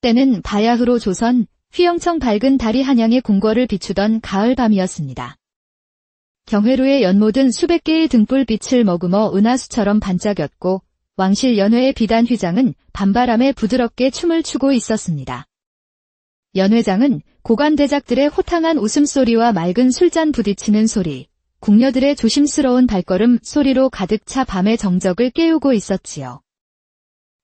때는 바야흐로 조선, 휘영청 밝은 달이 한양의 궁궐을 비추던 가을 밤이었습니다. 경회로의 연못은 수백 개의 등불빛을 머금어 은하수처럼 반짝였고 왕실 연회의 비단 휘장은 밤바람에 부드럽게 춤을 추고 있었습니다. 연회장은 고관대작들의 호탕한 웃음소리와 맑은 술잔 부딪히는 소리, 궁녀들의 조심스러운 발걸음 소리로 가득 차 밤의 정적을 깨우고 있었지요.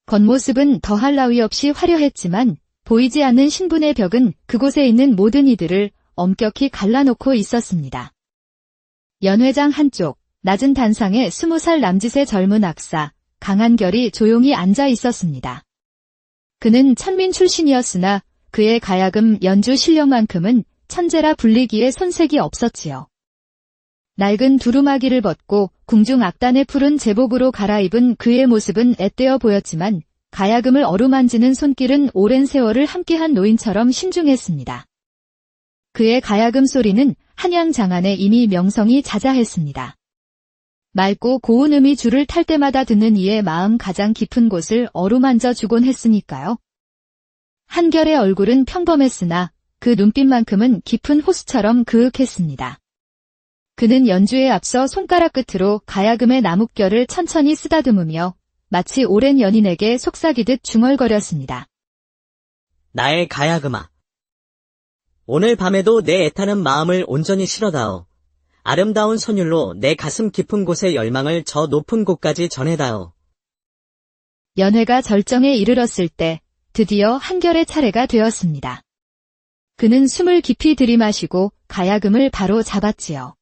겉모습은 더할 나위 없이 화려했지만 보이지 않는 신분의 벽은 그곳에 있는 모든 이들을 엄격히 갈라놓고 있었습니다. 연회장 한쪽, 낮은 단상에 20살 남짓의 젊은 악사, 강한결이 조용히 앉아 있었습니다. 그는 천민 출신이었으나 그의 가야금 연주 실력만큼은 천재라 불리기에 손색이 없었지요. 낡은 두루마기를 벗고 궁중 악단의 푸른 제복으로 갈아입은 그의 모습은 앳되어 보였지만 가야금을 어루만지는 손길은 오랜 세월을 함께한 노인처럼 신중했습니다. 그의 가야금 소리는 한양 장안에 이미 명성이 자자했습니다. 맑고 고운 음이 줄을 탈 때마다 듣는 이의 마음 가장 깊은 곳을 어루만져 주곤 했으니까요. 한결의 얼굴은 평범했으나 그 눈빛만큼은 깊은 호수처럼 그윽했습니다. 그는 연주에 앞서 손가락 끝으로 가야금의 나뭇결을 천천히 쓰다듬으며 마치 오랜 연인에게 속삭이듯 중얼거렸습니다. 나의 가야금아. 오늘 밤에도 내 애타는 마음을 온전히 실어다오. 아름다운 선율로 내 가슴 깊은 곳의 열망을 저 높은 곳까지 전해다오. 연회가 절정에 이르렀을 때 드디어 한결의 차례가 되었습니다. 그는 숨을 깊이 들이마시고 가야금을 바로 잡았지요.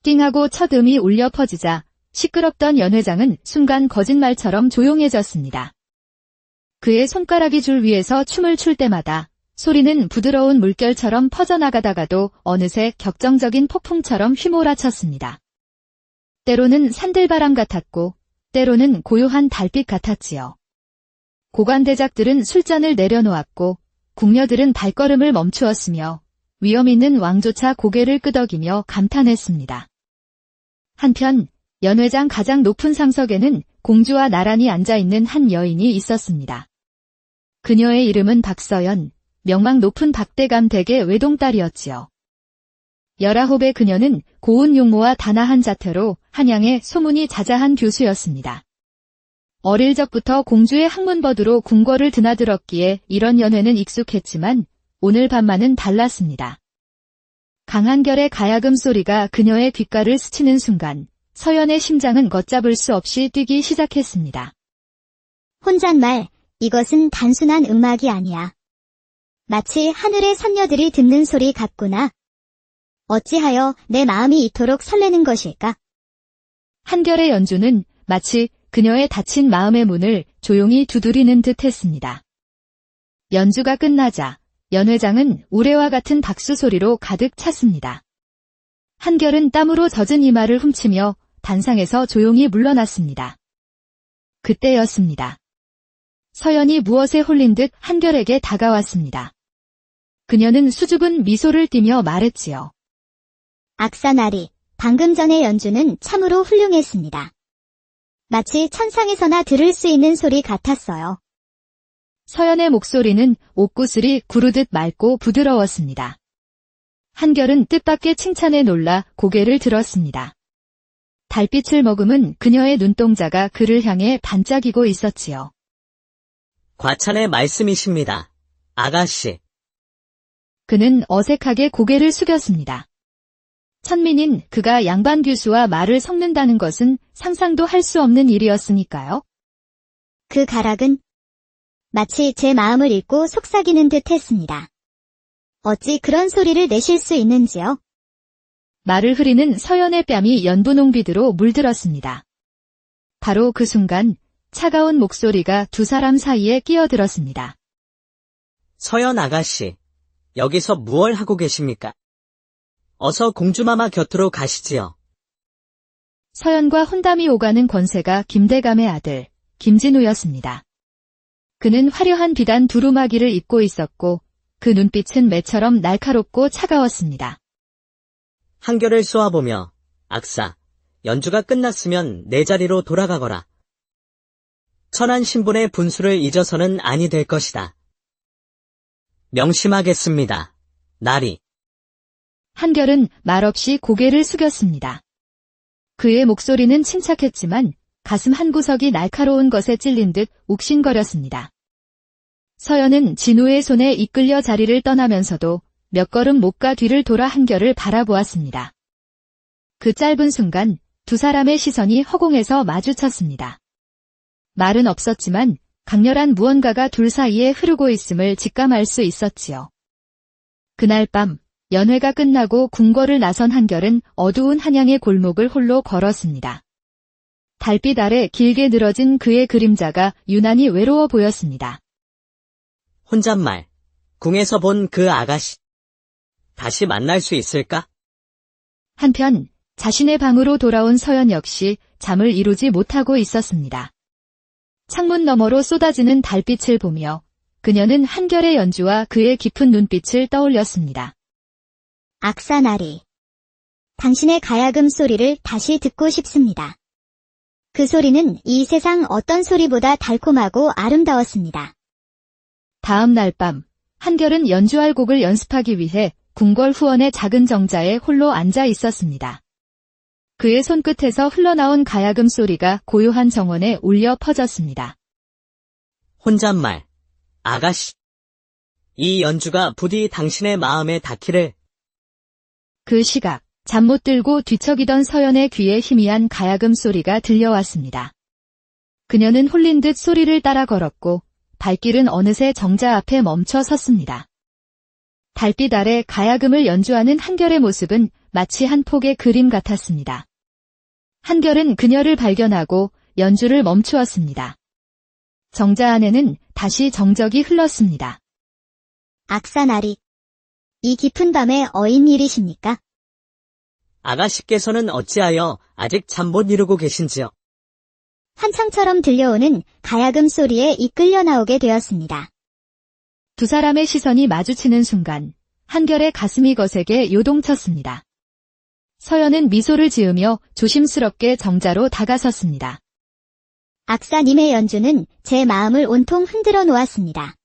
띵하고 첫 음이 울려 퍼지자 시끄럽던 연회장은 순간 거짓말처럼 조용해졌습니다. 그의 손가락이 줄 위에서 춤을 출 때마다 소리는 부드러운 물결처럼 퍼져나가다가도 어느새 격정적인 폭풍처럼 휘몰아쳤습니다. 때로는 산들바람 같았고 때로는 고요한 달빛 같았지요. 고관대작들은 술잔을 내려놓았고 궁녀들은 발걸음을 멈추었으며 위험 있는 왕조차 고개를 끄덕이며 감탄했습니다. 한편 연회장 가장 높은 상석에는 공주와 나란히 앉아있는 한 여인이 있었습니다. 그녀의 이름은 박서연, 명망 높은 박대감 댁의 외동딸이었지요. 19의 그녀는 고운 용모와 단아한 자태로 한양의 소문이 자자한 교수였습니다. 어릴 적부터 공주의 학문버드로 궁궐을 드나들었기에 이런 연회는 익숙했지만 오늘 밤만은 달랐습니다. 강한결의 가야금 소리가 그녀의 귓가를 스치는 순간 서연의 심장은 걷잡을 수 없이 뛰기 시작했습니다. 혼잣말, 이것은 단순한 음악이 아니야. 마치 하늘의 선녀들이 듣는 소리 같구나. 어찌하여 내 마음이 이토록 설레는 것일까? 한결의 연주는 마치 그녀의 닫힌 마음의 문을 조용히 두드리는 듯 했습니다. 연주가 끝나자 연회장은 우레와 같은 박수 소리로 가득 찼습니다. 한결은 땀으로 젖은 이마를 훔치며 단상에서 조용히 물러났습니다. 그때였습니다. 서연이 무엇에 홀린 듯 한결에게 다가왔습니다. 그녀는 수줍은 미소를 띠며 말했지요. 악사나리, 방금 전의 연주는 참으로 훌륭했습니다. 마치 천상에서나 들을 수 있는 소리 같았어요. 서연의 목소리는 옥구슬이 구르듯 맑고 부드러웠습니다. 한결은 뜻밖의 칭찬에 놀라 고개를 들었습니다. 달빛을 머금은 그녀의 눈동자가 그를 향해 반짝이고 있었지요. 과찬의 말씀이십니다. 아가씨. 그는 어색하게 고개를 숙였습니다. 천민인 그가 양반 교수와 말을 섞는다는 것은 상상도 할 수 없는 일이었으니까요. 그 가락은 마치 제 마음을 읽고 속삭이는 듯 했습니다. 어찌 그런 소리를 내실 수 있는지요? 말을 흐리는 서연의 뺨이 연분홍빛으로 물들었습니다. 바로 그 순간 차가운 목소리가 두 사람 사이에 끼어들었습니다. 서연 아가씨, 여기서 무얼 하고 계십니까? 어서 공주마마 곁으로 가시지요. 서연과 혼담이 오가는 권세가 김대감의 아들 김진우였습니다. 그는 화려한 비단 두루마기를 입고 있었고 그 눈빛은 매처럼 날카롭고 차가웠습니다. 한결을 쏘아보며 악사, 연주가 끝났으면 내 자리로 돌아가거라. 천한 신분의 분수를 잊어서는 아니 될 것이다. 명심하겠습니다. 나리. 한결은 말없이 고개를 숙였습니다. 그의 목소리는 침착했지만 가슴 한 구석이 날카로운 것에 찔린 듯 욱신거렸습니다. 서연은 진우의 손에 이끌려 자리를 떠나면서도 몇 걸음 목과 뒤를 돌아 한결을 바라보았습니다. 그 짧은 순간 두 사람의 시선이 허공에서 마주쳤습니다. 말은 없었지만 강렬한 무언가가 둘 사이에 흐르고 있음을 직감할 수 있었지요. 그날 밤 연회가 끝나고 궁궐을 나선 한결은 어두운 한양의 골목을 홀로 걸었습니다. 달빛 아래 길게 늘어진 그의 그림자가 유난히 외로워 보였습니다. 혼잣말. 궁에서 본 그 아가씨. 다시 만날 수 있을까? 한편 자신의 방으로 돌아온 서연 역시 잠을 이루지 못하고 있었습니다. 창문 너머로 쏟아지는 달빛을 보며 그녀는 한결의 연주와 그의 깊은 눈빛을 떠올렸습니다. 악사나리. 당신의 가야금 소리를 다시 듣고 싶습니다. 그 소리는 이 세상 어떤 소리보다 달콤하고 아름다웠습니다. 다음 날 밤 한결은 연주할 곡을 연습하기 위해 궁궐 후원의 작은 정자에 홀로 앉아 있었습니다. 그의 손끝에서 흘러나온 가야금 소리가 고요한 정원에 울려 퍼졌습니다. 혼잣말. 아가씨. 이 연주가 부디 당신의 마음에 닿기를. 그 시각 잠 못 들고 뒤척이던 서연의 귀에 희미한 가야금 소리가 들려왔습니다. 그녀는 홀린 듯 소리를 따라 걸었고 발길은 어느새 정자 앞에 멈춰 섰습니다. 달빛 아래 가야금을 연주하는 한결의 모습은 마치 한 폭의 그림 같았습니다. 한결은 그녀를 발견하고 연주를 멈추었습니다. 정자 안에는 다시 정적이 흘렀습니다. 악사나리. 이 깊은 밤에 어인 일이십니까? 아가씨께서는 어찌하여 아직 잠 못 이루고 계신지요? 한창처럼 들려오는 가야금 소리에 이끌려 나오게 되었습니다. 두 사람의 시선이 마주치는 순간 한결의 가슴이 거세게 요동쳤습니다. 서연은 미소를 지으며 조심스럽게 정자로 다가섰습니다. 악사님의 연주는 제 마음을 온통 흔들어 놓았습니다.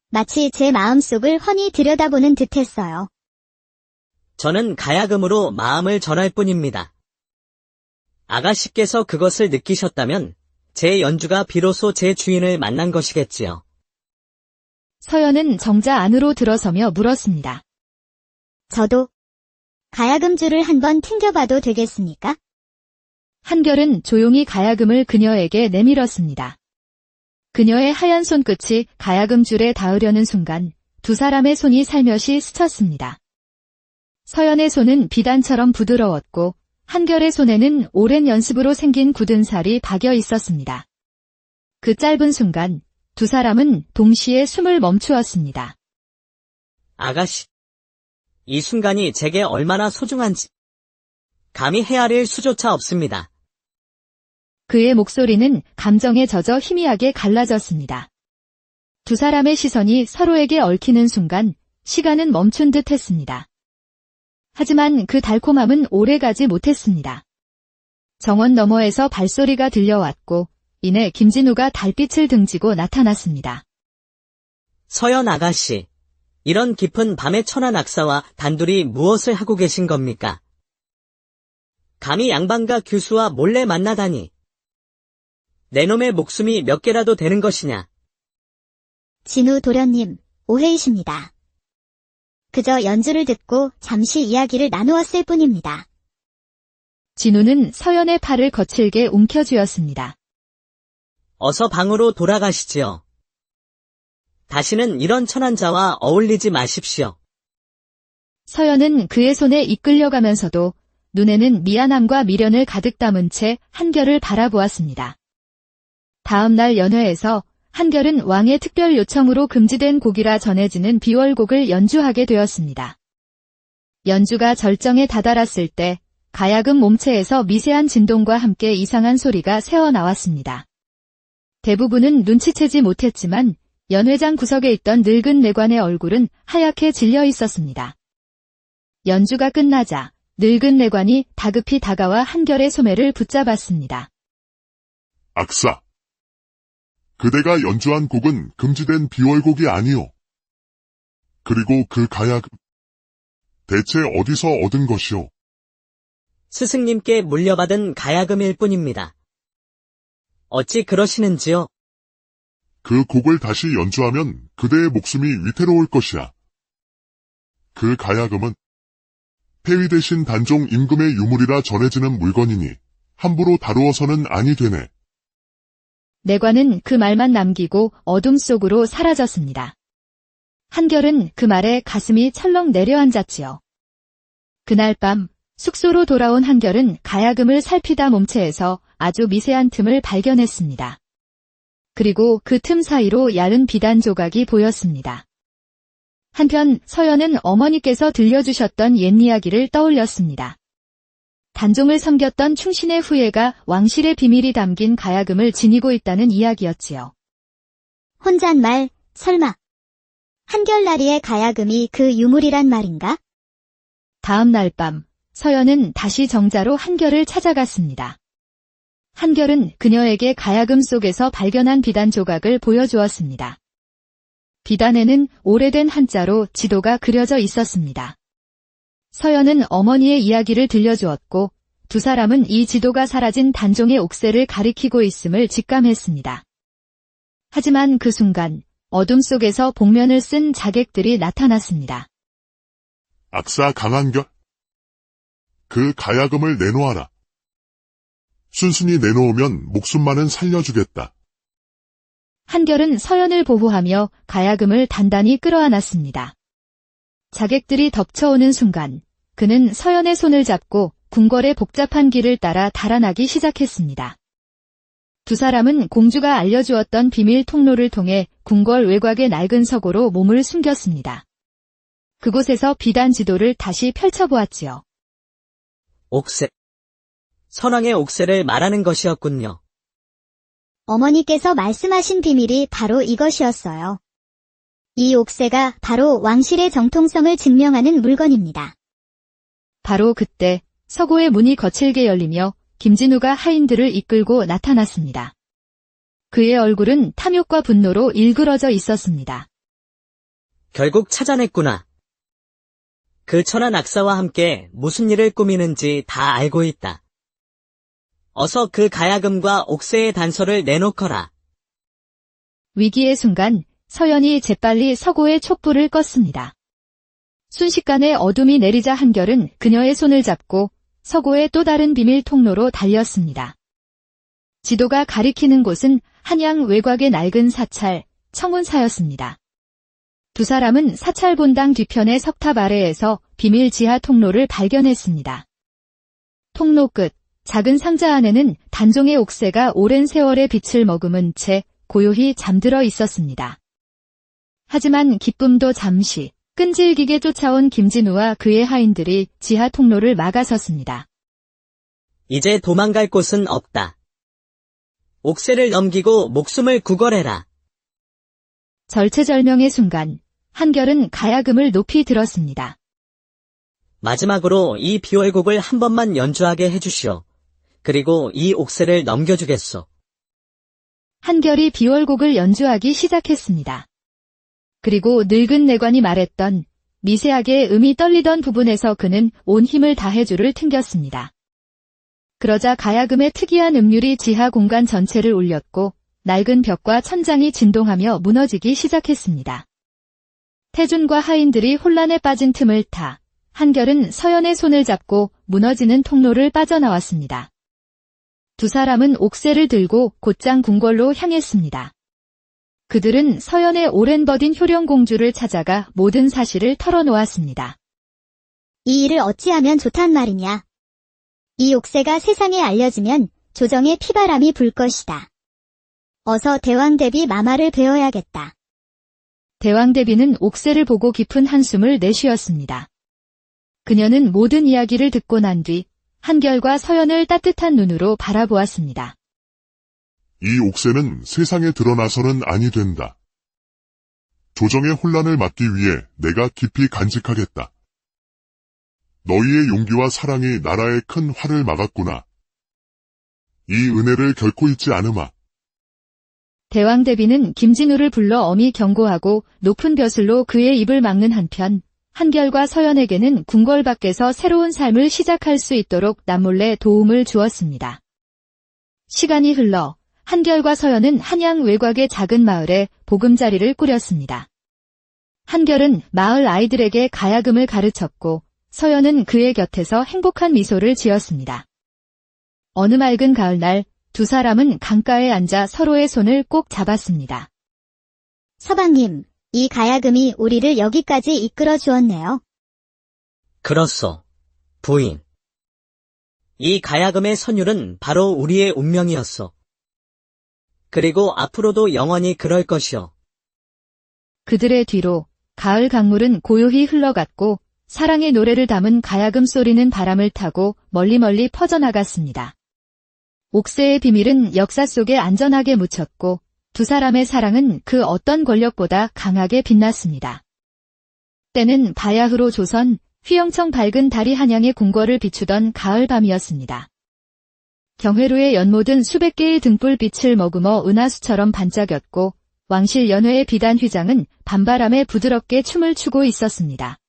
마치 제 마음속을 훤히 들여다보는 듯했어요. 저는 가야금으로 마음을 전할 뿐입니다. 아가씨께서 그것을 느끼셨다면 제 연주가 비로소 제 주인을 만난 것이겠지요. 서연은 정자 안으로 들어서며 물었습니다. 저도 가야금줄을 한번 튕겨봐도 되겠습니까? 한결은 조용히 가야금을 그녀에게 내밀었습니다. 그녀의 하얀 손끝이 가야금 줄에 닿으려는 순간 두 사람의 손이 살며시 스쳤습니다. 서연의 손은 비단처럼 부드러웠고 한결의 손에는 오랜 연습으로 생긴 굳은 살이 박여 있었습니다. 그 짧은 순간 두 사람은 동시에 숨을 멈추었습니다. 아가씨. 이 순간이 제게 얼마나 소중한지 감히 헤아릴 수조차 없습니다. 그의 목소리는 감정에 젖어 희미하게 갈라졌습니다. 두 사람의 시선이 서로에게 얽히는 순간 시간은 멈춘 듯 했습니다. 하지만 그 달콤함은 오래가지 못했습니다. 정원 너머에서 발소리가 들려왔고 이내 김진우가 달빛을 등지고 나타났습니다. 서연 아가씨, 이런 깊은 밤의 천한 악사와 단둘이 무엇을 하고 계신 겁니까? 감히 양반과 교수와 몰래 만나다니. 내 놈의 목숨이 몇 개라도 되는 것이냐? 진우 도련님, 오해이십니다. 그저 연주를 듣고 잠시 이야기를 나누었을 뿐입니다. 진우는 서연의 팔을 거칠게 움켜쥐었습니다. 어서 방으로 돌아가시지요. 다시는 이런 천한자와 어울리지 마십시오. 서연은 그의 손에 이끌려가면서도 눈에는 미안함과 미련을 가득 담은 채 한결을 바라보았습니다. 다음 날 연회에서 한결은 왕의 특별 요청으로 금지된 곡이라 전해지는 비월곡을 연주하게 되었습니다. 연주가 절정에 다다랐을 때 가야금 몸체에서 미세한 진동과 함께 이상한 소리가 새어나왔습니다. 대부분은 눈치채지 못했지만 연회장 구석에 있던 늙은 내관의 얼굴은 하얗게 질려 있었습니다. 연주가 끝나자 늙은 내관이 다급히 다가와 한결의 소매를 붙잡았습니다. 악사. 그대가 연주한 곡은 금지된 비월곡이 아니오. 그리고 그 가야금. 대체 어디서 얻은 것이오? 스승님께 물려받은 가야금일 뿐입니다. 어찌 그러시는지요? 그 곡을 다시 연주하면 그대의 목숨이 위태로울 것이야. 그 가야금은 폐위 대신 단종 임금의 유물이라 전해지는 물건이니 함부로 다루어서는 아니 되네. 내관은 그 말만 남기고 어둠 속으로 사라졌습니다. 한결은 그 말에 가슴이 철렁 내려앉았지요. 그날 밤 숙소로 돌아온 한결은 가야금을 살피다 몸체에서 아주 미세한 틈을 발견했습니다. 그리고 그 틈 사이로 얇은 비단 조각이 보였습니다. 한편 서연은 어머니께서 들려주셨던 옛 이야기를 떠올렸습니다. 단종을 섬겼던 충신의 후예가 왕실의 비밀이 담긴 가야금을 지니고 있다는 이야기였지요. 혼잣말, 설마. 한결나리의 가야금이 그 유물이란 말인가? 다음 날 밤 서연은 다시 정자로 한결을 찾아갔습니다. 한결은 그녀에게 가야금 속에서 발견한 비단 조각을 보여주었습니다. 비단에는 오래된 한자로 지도가 그려져 있었습니다. 서연은 어머니의 이야기를 들려주었고 두 사람은 이 지도가 사라진 단종의 옥새를 가리키고 있음을 직감했습니다. 하지만 그 순간 어둠 속에서 복면을 쓴 자객들이 나타났습니다. 악사 강한결. 그 가야금을 내놓아라. 순순히 내놓으면 목숨만은 살려주겠다. 한결은 서연을 보호하며 가야금을 단단히 끌어안았습니다. 자객들이 덮쳐오는 순간 그는 서연의 손을 잡고 궁궐의 복잡한 길을 따라 달아나기 시작했습니다. 두 사람은 공주가 알려주었던 비밀 통로를 통해 궁궐 외곽의 낡은 서고로 몸을 숨겼습니다. 그곳에서 비단 지도를 다시 펼쳐보았지요. 옥새. 선왕의 옥새를 말하는 것이었군요. 어머니께서 말씀하신 비밀이 바로 이것이었어요. 이 옥새가 바로 왕실의 정통성을 증명하는 물건입니다. 바로 그때 서고의 문이 거칠게 열리며 김진우가 하인들을 이끌고 나타났습니다. 그의 얼굴은 탐욕과 분노로 일그러져 있었습니다. 결국 찾아냈구나. 그 천한 악사와 함께 무슨 일을 꾸미는지 다 알고 있다. 어서 그 가야금과 옥새의 단서를 내놓거라. 위기의 순간 서연이 재빨리 서고의 촛불을 껐습니다. 순식간에 어둠이 내리자 한결은 그녀의 손을 잡고 서고의 또 다른 비밀 통로로 달렸습니다. 지도가 가리키는 곳은 한양 외곽의 낡은 사찰, 청운사였습니다. 두 사람은 사찰 본당 뒤편의 석탑 아래에서 비밀 지하 통로를 발견했습니다. 통로 끝, 작은 상자 안에는 단종의 옥새가 오랜 세월의 빛을 머금은 채 고요히 잠들어 있었습니다. 하지만 기쁨도 잠시, 끈질기게 쫓아온 김진우와 그의 하인들이 지하 통로를 막아섰습니다. 이제 도망갈 곳은 없다. 옥새를 넘기고 목숨을 구걸해라. 절체절명의 순간, 한결은 가야금을 높이 들었습니다. 마지막으로 이 비월곡을 한 번만 연주하게 해주시오. 그리고 이 옥새를 넘겨주겠소. 한결이 비월곡을 연주하기 시작했습니다. 그리고 늙은 내관이 말했던 미세하게 음이 떨리던 부분에서 그는 온 힘을 다해 줄을 튕겼습니다. 그러자 가야금의 특이한 음률이 지하 공간 전체를 울렸고 낡은 벽과 천장이 진동하며 무너지기 시작했습니다. 태준과 하인들이 혼란에 빠진 틈을 타 한결은 서연의 손을 잡고 무너지는 통로를 빠져나왔습니다. 두 사람은 옥새를 들고 곧장 궁궐로 향했습니다. 그들은 서연의 오랜 버딘 효령공주를 찾아가 모든 사실을 털어놓았습니다. 이 일을 어찌하면 좋단 말이냐. 이 옥새가 세상에 알려지면 조정의 피바람이 불 것이다. 어서 대왕대비 마마를 배워야겠다. 대왕대비는 옥새를 보고 깊은 한숨을 내쉬었습니다. 그녀는 모든 이야기를 듣고 난 뒤 한결과 서연을 따뜻한 눈으로 바라보았습니다. 이 옥새는 세상에 드러나서는 아니 된다. 조정의 혼란을 막기 위해 내가 깊이 간직하겠다. 너희의 용기와 사랑이 나라의 큰 화를 막았구나. 이 은혜를 결코 잊지 않으마. 대왕대비는 김진우를 불러 엄히 경고하고 높은 벼슬로 그의 입을 막는 한편 한결과 서연에게는 궁궐 밖에서 새로운 삶을 시작할 수 있도록 남몰래 도움을 주었습니다. 시간이 흘러 한결과 서연은 한양 외곽의 작은 마을에 보금자리를 꾸렸습니다. 한결은 마을 아이들에게 가야금을 가르쳤고 서연은 그의 곁에서 행복한 미소를 지었습니다. 어느 맑은 가을날 두 사람은 강가에 앉아 서로의 손을 꼭 잡았습니다. 서방님, 이 가야금이 우리를 여기까지 이끌어 주었네요. 그렇소, 부인. 이 가야금의 선율은 바로 우리의 운명이었소. 그리고 앞으로도 영원히 그럴 것이오. 그들의 뒤로 가을 강물은 고요히 흘러갔고 사랑의 노래를 담은 가야금 소리는 바람을 타고 멀리 퍼져나갔습니다. 옥새의 비밀은 역사 속에 안전하게 묻혔고 두 사람의 사랑은 그 어떤 권력보다 강하게 빛났습니다. 때는 바야흐로 조선, 휘영청 밝은 달이 한양의 궁궐을 비추던 가을 밤이었습니다. 경회로의 연못은 수백 개의 등불빛을 머금어 은하수처럼 반짝였고 왕실 연회의 비단 휘장은 밤바람에 부드럽게 춤을 추고 있었습니다.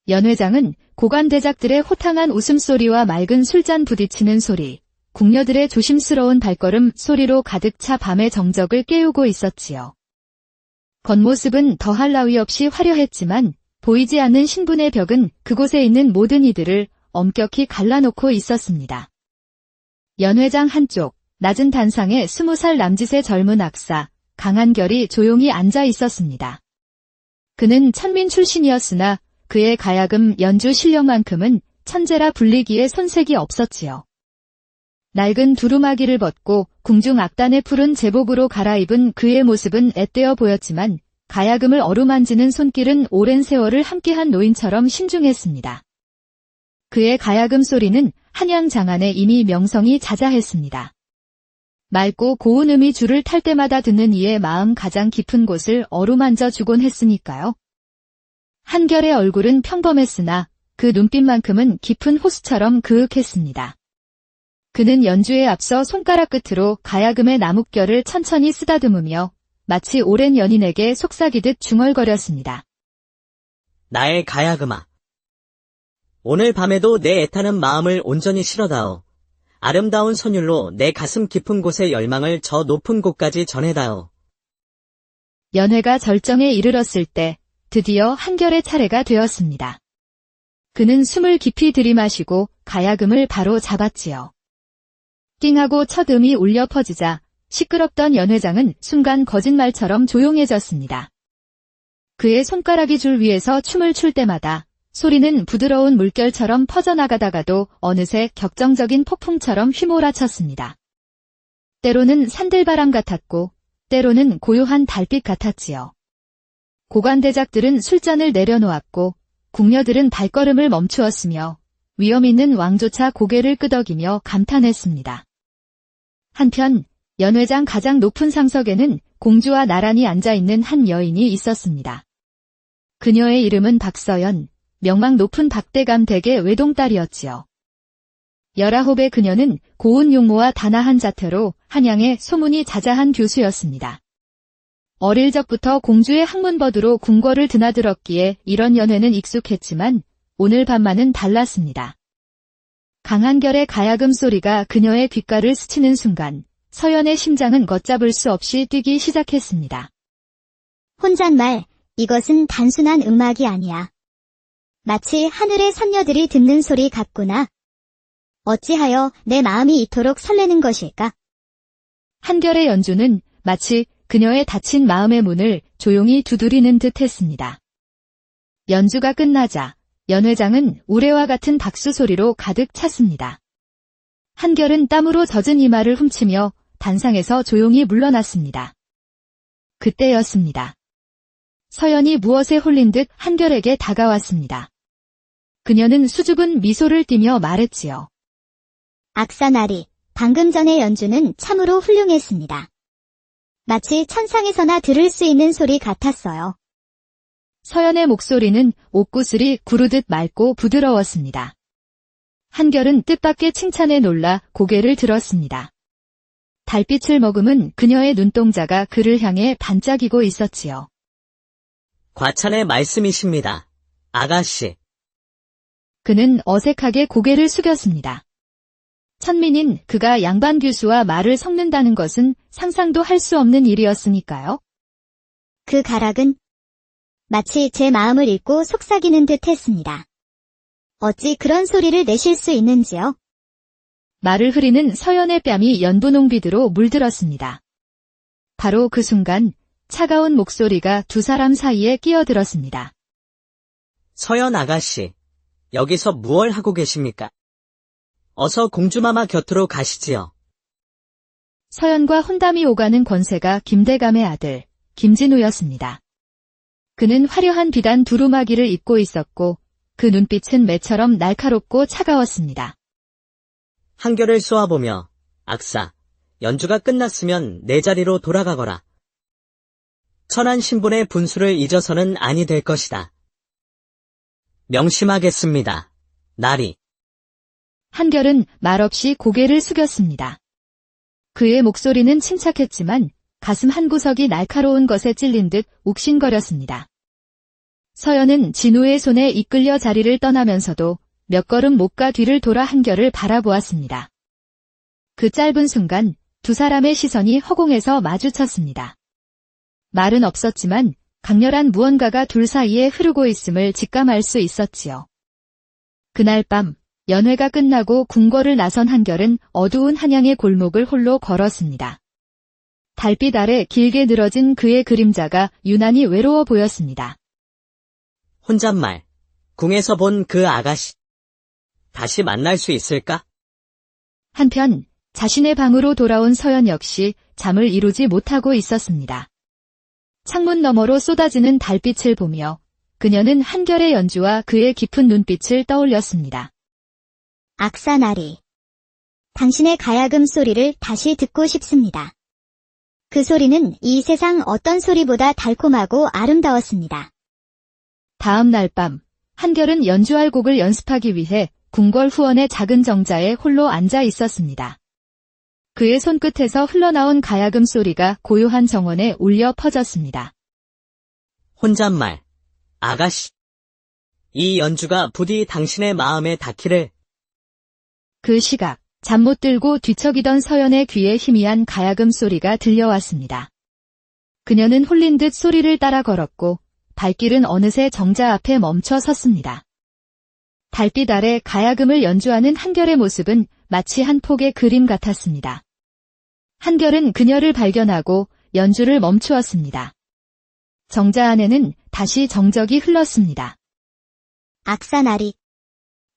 연회장은 고관대작들의 호탕한 웃음소리와 맑은 술잔 부딪히는 소리, 궁녀들의 조심스러운 발걸음 소리로 가득 차 밤의 정적을 깨우고 있었지요. 겉모습은 더할 나위 없이 화려했지만 보이지 않는 신분의 벽은 그곳에 있는 모든 이들을 엄격히 갈라놓고 있었습니다. 연회장 한쪽, 낮은 단상에 20살 남짓의 젊은 악사, 강한결이 조용히 앉아 있었습니다. 그는 천민 출신이었으나 그의 가야금 연주 실력만큼은 천재라 불리기에 손색이 없었지요. 낡은 두루마기를 벗고 궁중 악단의 푸른 제복으로 갈아입은 그의 모습은 앳되어 보였지만 가야금을 어루만지는 손길은 오랜 세월을 함께한 노인처럼 신중했습니다. 그의 가야금 소리는 한양 장안에 이미 명성이 자자했습니다. 맑고 고운 음이 줄을 탈 때마다 듣는 이의 마음 가장 깊은 곳을 어루만져 주곤 했으니까요. 한결의 얼굴은 평범했으나 그 눈빛만큼은 깊은 호수처럼 그윽했습니다. 그는 연주에 앞서 손가락 끝으로 가야금의 나뭇결을 천천히 쓰다듬으며 마치 오랜 연인에게 속삭이듯 중얼거렸습니다. 나의 가야금아. 오늘 밤에도 내 애타는 마음을 온전히 실어다오. 아름다운 선율로 내 가슴 깊은 곳의 열망을 저 높은 곳까지 전해다오. 연회가 절정에 이르렀을 때 드디어 한결의 차례가 되었습니다. 그는 숨을 깊이 들이마시고 가야금을 바로 잡았지요. 띵하고 첫 음이 울려 퍼지자 시끄럽던 연회장은 순간 거짓말처럼 조용해졌습니다. 그의 손가락이 줄 위에서 춤을 출 때마다 소리는 부드러운 물결처럼 퍼져나가다가도 어느새 격정적인 폭풍처럼 휘몰아쳤습니다. 때로는 산들바람 같았고 때로는 고요한 달빛 같았지요. 고관대작들은 술잔을 내려놓았고 궁녀들은 발걸음을 멈추었으며 위험 있는 왕조차 고개를 끄덕이며 감탄했습니다. 한편 연회장 가장 높은 상석에는 공주와 나란히 앉아있는 한 여인이 있었습니다. 그녀의 이름은 박서연, 명망 높은 박대감 댁의 외동딸이었지요. 19의 그녀는 고운 용모와 단아한 자태로 한양의 소문이 자자한 교수였습니다. 어릴 적부터 공주의 학문버드로 궁궐을 드나들었기에 이런 연회는 익숙했지만 오늘 밤만은 달랐습니다. 강한결의 가야금 소리가 그녀의 귓가를 스치는 순간 서연의 심장은 걷잡을 수 없이 뛰기 시작했습니다. 혼잣말, 이것은 단순한 음악이 아니야. 마치 하늘의 선녀들이 듣는 소리 같구나. 어찌하여 내 마음이 이토록 설레는 것일까? 한결의 연주는 마치 그녀의 닫힌 마음의 문을 조용히 두드리는 듯 했습니다. 연주가 끝나자 연회장은 우레와 같은 박수 소리로 가득 찼습니다. 한결은 땀으로 젖은 이마를 훔치며 단상에서 조용히 물러났습니다. 그때였습니다. 서연이 무엇에 홀린 듯 한결에게 다가왔습니다. 그녀는 수줍은 미소를 띠며 말했지요. 악사나리, 방금 전의 연주는 참으로 훌륭했습니다. 마치 천상에서나 들을 수 있는 소리 같았어요. 서연의 목소리는 옥구슬이 구르듯 맑고 부드러웠습니다. 한결은 뜻밖의 칭찬에 놀라 고개를 들었습니다. 달빛을 머금은 그녀의 눈동자가 그를 향해 반짝이고 있었지요. 과찬의 말씀이십니다. 아가씨. 그는 어색하게 고개를 숙였습니다. 천민인 그가 양반 교수와 말을 섞는다는 것은 상상도 할 수 없는 일이었으니까요. 그 가락은 마치 제 마음을 읽고 속삭이는 듯 했습니다. 어찌 그런 소리를 내실 수 있는지요? 말을 흐리는 서연의 뺨이 연분홍빛으로 물들었습니다. 바로 그 순간 차가운 목소리가 두 사람 사이에 끼어들었습니다. 서연 아가씨, 여기서 무얼 하고 계십니까? 어서 공주마마 곁으로 가시지요. 서연과 혼담이 오가는 권세가 김대감의 아들 김진우였습니다. 그는 화려한 비단 두루마기를 입고 있었고 그 눈빛은 매처럼 날카롭고 차가웠습니다. 한결을 쏘아보며, 악사, 연주가 끝났으면 내 자리로 돌아가거라. 천한 신분의 분수를 잊어서는 아니 될 것이다. 명심하겠습니다. 나리. 한결은 말없이 고개를 숙였습니다. 그의 목소리는 침착했지만 가슴 한구석이 날카로운 것에 찔린 듯 욱신거렸습니다. 서연은 진우의 손에 이끌려 자리를 떠나면서도 몇 걸음 목과 뒤를 돌아 한결을 바라보았습니다. 그 짧은 순간 두 사람의 시선이 허공에서 마주쳤습니다. 말은 없었지만 강렬한 무언가가 둘 사이에 흐르고 있음을 직감할 수 있었지요. 그날 밤 연회가 끝나고 궁궐을 나선 한결은 어두운 한양의 골목을 홀로 걸었습니다. 달빛 아래 길게 늘어진 그의 그림자가 유난히 외로워 보였습니다. 혼잣말, 궁에서 본 그 아가씨. 다시 만날 수 있을까? 한편 자신의 방으로 돌아온 서연 역시 잠을 이루지 못하고 있었습니다. 창문 너머로 쏟아지는 달빛을 보며 그녀는 한결의 연주와 그의 깊은 눈빛을 떠올렸습니다. 악사나리. 당신의 가야금 소리를 다시 듣고 싶습니다. 그 소리는 이 세상 어떤 소리보다 달콤하고 아름다웠습니다. 다음 날 밤 한결은 연주할 곡을 연습하기 위해 궁궐 후원의 작은 정자에 홀로 앉아 있었습니다. 그의 손끝에서 흘러나온 가야금 소리가 고요한 정원에 울려 퍼졌습니다. 혼잣말, 아가씨. 이 연주가 부디 당신의 마음에 닿기를. 그 시각 잠 못 들고 뒤척이던 서연의 귀에 희미한 가야금 소리가 들려왔습니다. 그녀는 홀린 듯 소리를 따라 걸었고 발길은 어느새 정자 앞에 멈춰 섰습니다. 달빛 아래 가야금을 연주하는 한결의 모습은 마치 한 폭의 그림 같았습니다. 한결은 그녀를 발견하고 연주를 멈추었습니다. 정자 안에는 다시 정적이 흘렀습니다. 악사나리.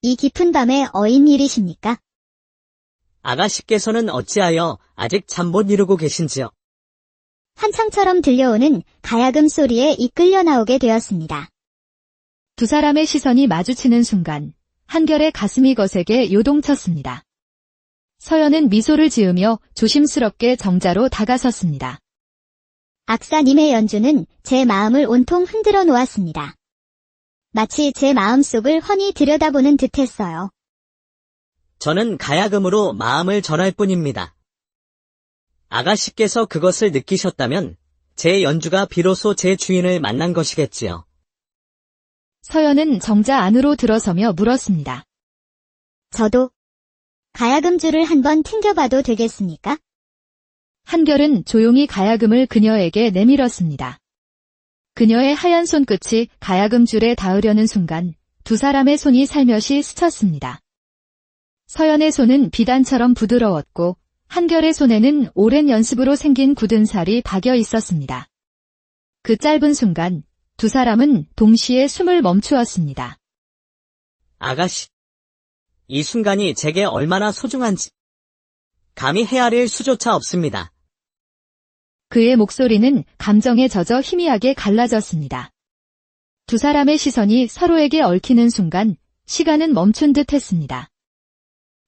이 깊은 밤에 어인 일이십니까? 아가씨께서는 어찌하여 아직 잠 못 이루고 계신지요? 한창처럼 들려오는 가야금 소리에 이끌려 나오게 되었습니다. 두 사람의 시선이 마주치는 순간 한결의 가슴이 거세게 요동쳤습니다. 서연은 미소를 지으며 조심스럽게 정자로 다가섰습니다. 악사님의 연주는 제 마음을 온통 흔들어 놓았습니다. 마치 제 마음속을 훤히 들여다보는 듯했어요. 저는 가야금으로 마음을 전할 뿐입니다. 아가씨께서 그것을 느끼셨다면 제 연주가 비로소 제 주인을 만난 것이겠지요. 서연은 정자 안으로 들어서며 물었습니다. 저도 가야금줄을 한번 튕겨봐도 되겠습니까? 한결은 조용히 가야금을 그녀에게 내밀었습니다. 그녀의 하얀 손끝이 가야금 줄에 닿으려는 순간 두 사람의 손이 살며시 스쳤습니다. 서연의 손은 비단처럼 부드러웠고 한결의 손에는 오랜 연습으로 생긴 굳은 살이 박여 있었습니다. 그 짧은 순간 두 사람은 동시에 숨을 멈추었습니다. 아가씨, 이 순간이 제게 얼마나 소중한지 감히 헤아릴 수조차 없습니다. 그의 목소리는 감정에 젖어 희미하게 갈라졌습니다. 두 사람의 시선이 서로에게 얽히는 순간 시간은 멈춘 듯 했습니다.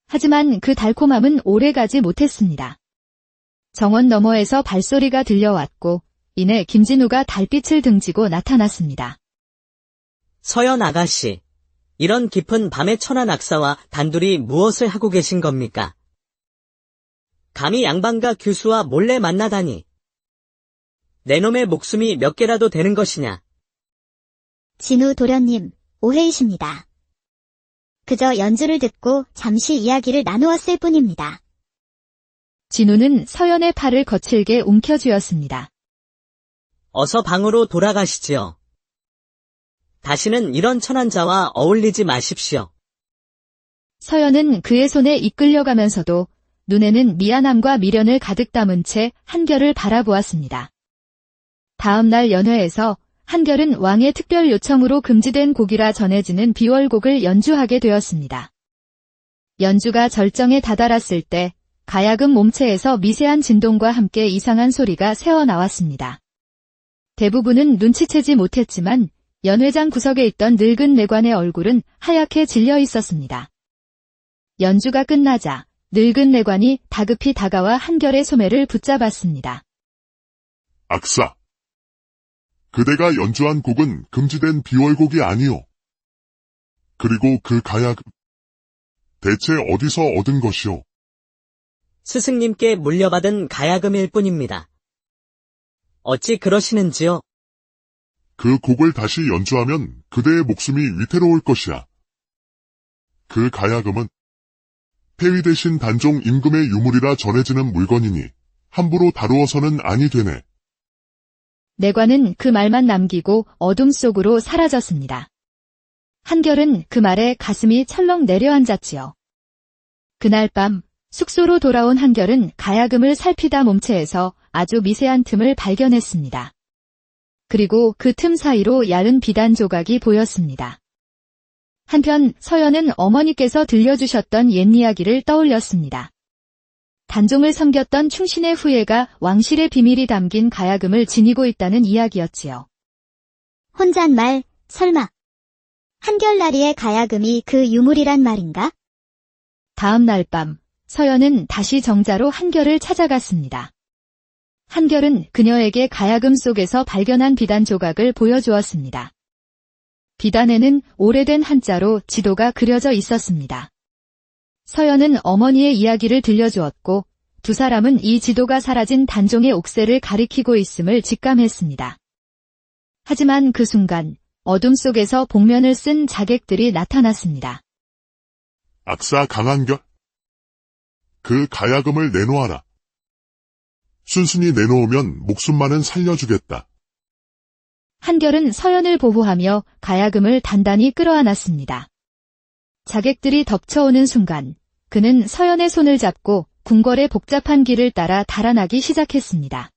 하지만 그 달콤함은 오래가지 못했습니다. 정원 너머에서 발소리가 들려왔고 이내 김진우가 달빛을 등지고 나타났습니다. 서연 아가씨, 이런 깊은 밤의 천한 악사와 단둘이 무엇을 하고 계신 겁니까? 감히 양반과 교수와 몰래 만나다니. 내 놈의 목숨이 몇 개라도 되는 것이냐. 진우 도련님, 오해이십니다. 그저 연주를 듣고 잠시 이야기를 나누었을 뿐입니다. 진우는 서연의 팔을 거칠게 움켜쥐었습니다. 어서 방으로 돌아가시지요. 다시는 이런 천한자와 어울리지 마십시오. 서연은 그의 손에 이끌려가면서도 눈에는 미안함과 미련을 가득 담은 채 한결을 바라보았습니다. 다음 날 연회에서 한결은 왕의 특별 요청으로 금지된 곡이라 전해지는 비월곡을 연주하게 되었습니다. 연주가 절정에 다다랐을 때 가야금 몸체에서 미세한 진동과 함께 이상한 소리가 새어나왔습니다. 대부분은 눈치채지 못했지만 연회장 구석에 있던 늙은 내관의 얼굴은 하얗게 질려 있었습니다. 연주가 끝나자 늙은 내관이 다급히 다가와 한결의 소매를 붙잡았습니다. 악사. 그대가 연주한 곡은 금지된 비월곡이 아니오. 그리고 그 가야금. 대체 어디서 얻은 것이오? 스승님께 물려받은 가야금일 뿐입니다. 어찌 그러시는지요? 그 곡을 다시 연주하면 그대의 목숨이 위태로울 것이야. 그 가야금은 폐위되신 단종 임금의 유물이라 전해지는 물건이니 함부로 다루어서는 아니 되네. 내관은 그 말만 남기고 어둠 속으로 사라졌습니다. 한결은 그 말에 가슴이 철렁 내려앉았지요. 그날 밤 숙소로 돌아온 한결은 가야금을 살피다 몸체에서 아주 미세한 틈을 발견했습니다. 그리고 그 틈 사이로 얇은 비단 조각이 보였습니다. 한편 서연은 어머니께서 들려주셨던 옛 이야기를 떠올렸습니다. 단종을 섬겼던 충신의 후예가 왕실의 비밀이 담긴 가야금을 지니고 있다는 이야기였지요. 혼잣말, 설마. 한결나리의 가야금이 그 유물이란 말인가? 다음 날 밤 서연은 다시 정자로 한결을 찾아갔습니다. 한결은 그녀에게 가야금 속에서 발견한 비단 조각을 보여주었습니다. 비단에는 오래된 한자로 지도가 그려져 있었습니다. 서연은 어머니의 이야기를 들려주었고 두 사람은 이 지도가 사라진 단종의 옥새를 가리키고 있음을 직감했습니다. 하지만 그 순간 어둠 속에서 복면을 쓴 자객들이 나타났습니다. 악사 강한결. 그 가야금을 내놓아라. 순순히 내놓으면 목숨만은 살려주겠다. 한결은 서연을 보호하며 가야금을 단단히 끌어안았습니다. 자객들이 덮쳐오는 순간 그는 서연의 손을 잡고 궁궐의 복잡한 길을 따라 달아나기 시작했습니다.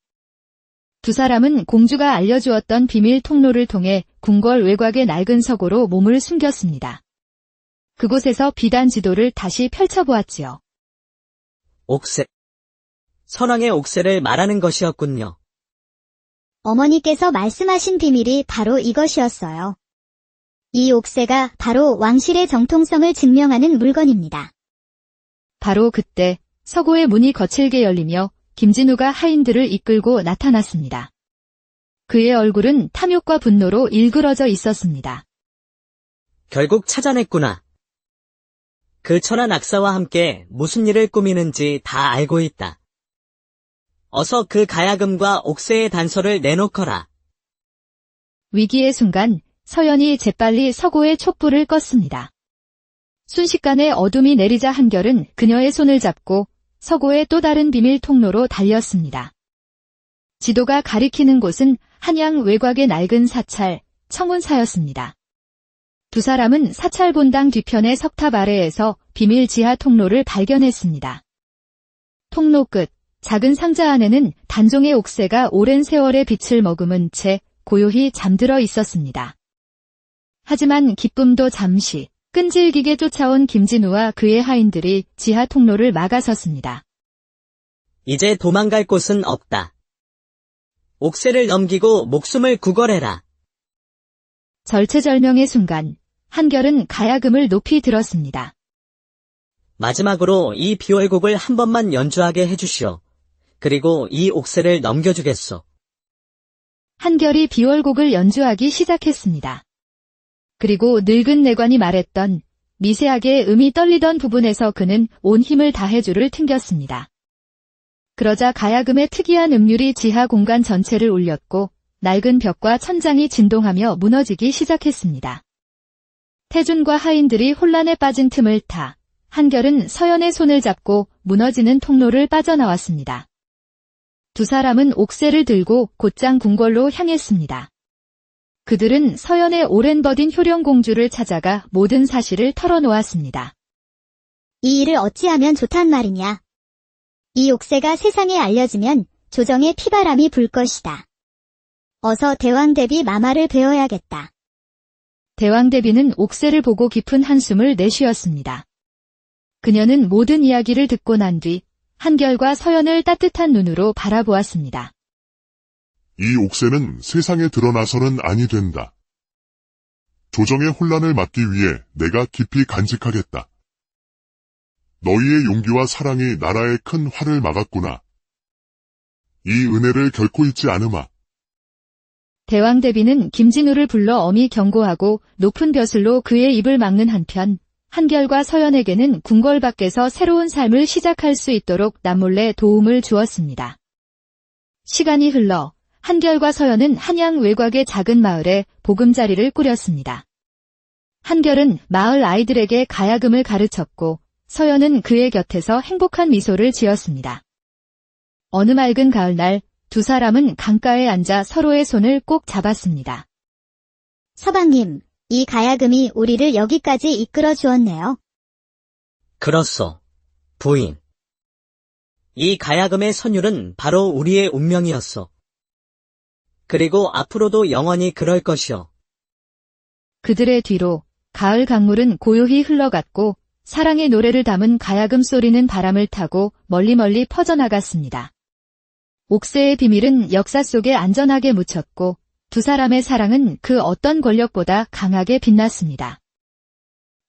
두 사람은 공주가 알려주었던 비밀 통로를 통해 궁궐 외곽의 낡은 서고로 몸을 숨겼습니다. 그곳에서 비단 지도를 다시 펼쳐보았지요. 옥새. 선왕의 옥새를 말하는 것이었군요. 어머니께서 말씀하신 비밀이 바로 이것이었어요. 이 옥새가 바로 왕실의 정통성을 증명하는 물건입니다. 바로 그때 서고의 문이 거칠게 열리며 김진우가 하인들을 이끌고 나타났습니다. 그의 얼굴은 탐욕과 분노로 일그러져 있었습니다. 결국 찾아냈구나. 그 천한 악사와 함께 무슨 일을 꾸미는지 다 알고 있다. 어서 그 가야금과 옥새의 단서를 내놓거라. 위기의 순간 서연이 재빨리 서고의 촛불을 껐습니다. 순식간에 어둠이 내리자 한결은 그녀의 손을 잡고 서고의 또 다른 비밀 통로로 달렸습니다. 지도가 가리키는 곳은 한양 외곽의 낡은 사찰, 청운사였습니다. 두 사람은 사찰 본당 뒤편의 석탑 아래에서 비밀 지하 통로를 발견했습니다. 통로 끝, 작은 상자 안에는 단종의 옥새가 오랜 세월의 빛을 머금은 채 고요히 잠들어 있었습니다. 하지만 기쁨도 잠시, 끈질기게 쫓아온 김진우와 그의 하인들이 지하 통로를 막아섰습니다. 이제 도망갈 곳은 없다. 옥새를 넘기고 목숨을 구걸해라. 절체절명의 순간 한결은 가야금을 높이 들었습니다. 마지막으로 이 비월곡을 한 번만 연주하게 해주시오. 그리고 이 옥새를 넘겨주겠소. 한결이 비월곡을 연주하기 시작했습니다. 그리고 늙은 내관이 말했던 미세하게 음이 떨리던 부분에서 그는 온 힘을 다해 줄을 튕겼습니다. 그러자 가야금의 특이한 음률이 지하 공간 전체를 울렸고 낡은 벽과 천장이 진동하며 무너지기 시작했습니다. 태준과 하인들이 혼란에 빠진 틈을 타 한결은 서연의 손을 잡고 무너지는 통로를 빠져나왔습니다. 두 사람은 옥새를 들고 곧장 궁궐로 향했습니다. 그들은 서연의 오랜 버딘 효령공주를 찾아가 모든 사실을 털어놓았습니다. 이 일을 어찌하면 좋단 말이냐. 이 옥새가 세상에 알려지면 조정의 피바람이 불 것이다. 어서 대왕대비 마마를 배워야겠다. 대왕대비는 옥새를 보고 깊은 한숨을 내쉬었습니다. 그녀는 모든 이야기를 듣고 난 뒤 한결과 서연을 따뜻한 눈으로 바라보았습니다. 이 옥새는 세상에 드러나서는 아니 된다. 조정의 혼란을 막기 위해 내가 깊이 간직하겠다. 너희의 용기와 사랑이 나라의 큰 화를 막았구나. 이 은혜를 결코 잊지 않으마. 대왕대비는 김진우를 불러 엄히 경고하고 높은 벼슬로 그의 입을 막는 한편 한결과 서연에게는 궁궐 밖에서 새로운 삶을 시작할 수 있도록 남몰래 도움을 주었습니다. 시간이 흘러 한결과 서연은 한양 외곽의 작은 마을에 보금자리를 꾸렸습니다. 한결은 마을 아이들에게 가야금을 가르쳤고 서연은 그의 곁에서 행복한 미소를 지었습니다. 어느 맑은 가을날 두 사람은 강가에 앉아 서로의 손을 꼭 잡았습니다. 서방님, 이 가야금이 우리를 여기까지 이끌어 주었네요. 그렇소, 부인. 이 가야금의 선율은 바로 우리의 운명이었소. 그리고 앞으로도 영원히 그럴 것이오. 그들의 뒤로 가을 강물은 고요히 흘러갔고 사랑의 노래를 담은 가야금 소리는 바람을 타고 멀리 퍼져나갔습니다. 옥새의 비밀은 역사 속에 안전하게 묻혔고 두 사람의 사랑은 그 어떤 권력보다 강하게 빛났습니다.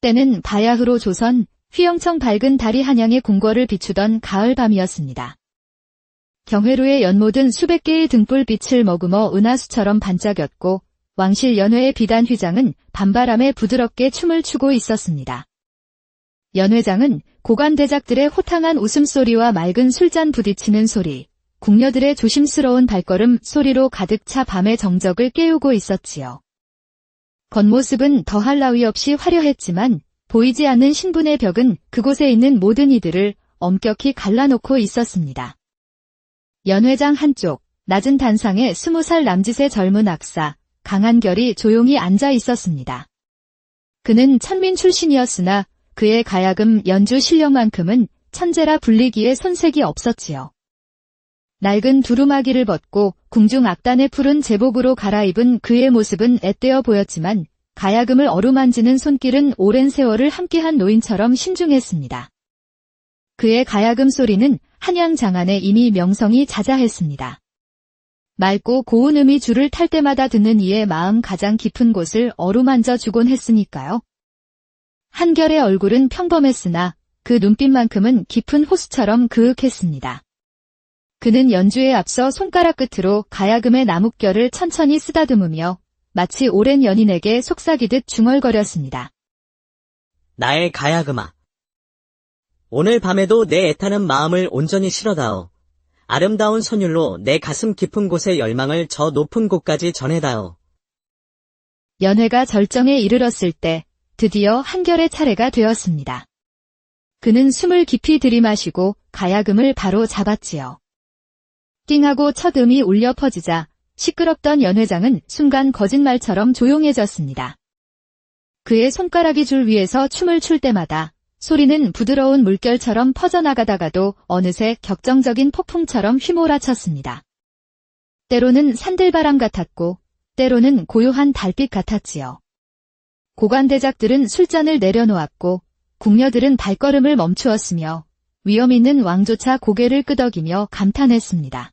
때는 바야흐로 조선, 휘영청 밝은 달이 한양의 궁궐을 비추던 가을 밤이었습니다. 경회로에 연못은 수백 개의 등불빛을 머금어 은하수처럼 반짝였고 왕실 연회의 비단 휘장은 밤바람에 부드럽게 춤을 추고 있었습니다. 연회장은 고관대작들의 호탕한 웃음소리와 맑은 술잔 부딪히는 소리, 궁녀들의 조심스러운 발걸음 소리로 가득 차 밤의 정적을 깨우고 있었지요. 겉모습은 더할 나위 없이 화려했지만 보이지 않는 신분의 벽은 그곳에 있는 모든 이들을 엄격히 갈라놓고 있었습니다. 연회장 한쪽, 낮은 단상에 20살 남짓의 젊은 악사, 강한결이 조용히 앉아 있었습니다. 그는 천민 출신이었으나 그의 가야금 연주 실력만큼은 천재라 불리기에 손색이 없었지요. 낡은 두루마기를 벗고 궁중 악단의 푸른 제복으로 갈아입은 그의 모습은 앳되어 보였지만 가야금을 어루만지는 손길은 오랜 세월을 함께한 노인처럼 신중했습니다. 그의 가야금 소리는 한양 장안에 이미 명성이 자자했습니다. 맑고 고운 음이 줄을 탈 때마다 듣는 이의 마음 가장 깊은 곳을 어루만져 주곤 했으니까요. 한결의 얼굴은 평범했으나 그 눈빛만큼은 깊은 호수처럼 그윽했습니다. 그는 연주에 앞서 손가락 끝으로 가야금의 나뭇결을 천천히 쓰다듬으며 마치 오랜 연인에게 속삭이듯 중얼거렸습니다. 나의 가야금아. 오늘 밤에도 내 애타는 마음을 온전히 실어다오. 아름다운 선율로 내 가슴 깊은 곳의 열망을 저 높은 곳까지 전해다오. 연회가 절정에 이르렀을 때 드디어 한결의 차례가 되었습니다. 그는 숨을 깊이 들이마시고 가야금을 바로 잡았지요. 띵하고 첫 음이 울려 퍼지자 시끄럽던 연회장은 순간 거짓말처럼 조용해졌습니다. 그의 손가락이 줄 위에서 춤을 출 때마다 소리는 부드러운 물결처럼 퍼져나가다가도 어느새 격정적인 폭풍처럼 휘몰아쳤습니다. 때로는 산들바람 같았고 때로는 고요한 달빛 같았지요. 고관대작들은 술잔을 내려놓았고 궁녀들은 발걸음을 멈추었으며 위험 있는 왕조차 고개를 끄덕이며 감탄했습니다.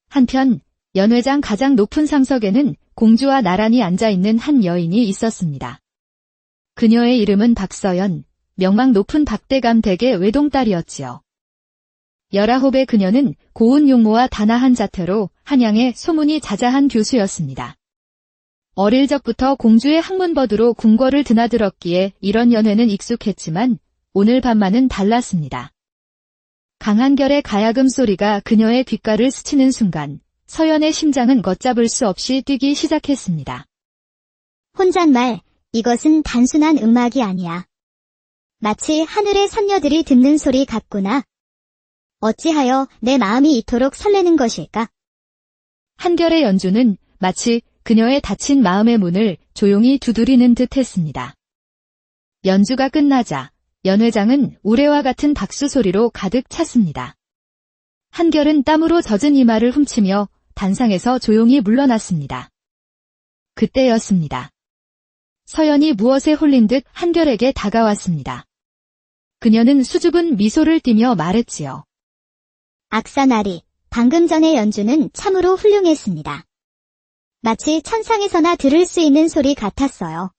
한편 연회장 가장 높은 상석에는 공주와 나란히 앉아있는 한 여인이 있었습니다. 그녀의 이름은 박서연, 명망 높은 박대감 댁의 외동딸이었지요. 19의 그녀는 고운 용모와 단아한 자태로 한양의 소문이 자자한 교수였습니다. 어릴 적부터 공주의 학문버드로 궁궐을 드나들었기에 이런 연회는 익숙했지만 오늘 밤만은 달랐습니다. 강한결의 가야금 소리가 그녀의 귓가를 스치는 순간 서연의 심장은 걷잡을 수 없이 뛰기 시작했습니다. 혼잣말, 이것은 단순한 음악이 아니야. 마치 하늘의 선녀들이 듣는 소리 같구나. 어찌하여 내 마음이 이토록 설레는 것일까? 한결의 연주는 마치 그녀의 닫힌 마음의 문을 조용히 두드리는 듯 했습니다. 연주가 끝나자 연회장은 우레와 같은 박수 소리로 가득 찼습니다. 한결은 땀으로 젖은 이마를 훔치며 단상에서 조용히 물러났습니다. 그때였습니다. 서연이 무엇에 홀린 듯 한결에게 다가왔습니다. 그녀는 수줍은 미소를 띠며 말했지요. 악사나리, 방금 전의 연주는 참으로 훌륭했습니다. 마치 천상에서나 들을 수 있는 소리 같았어요.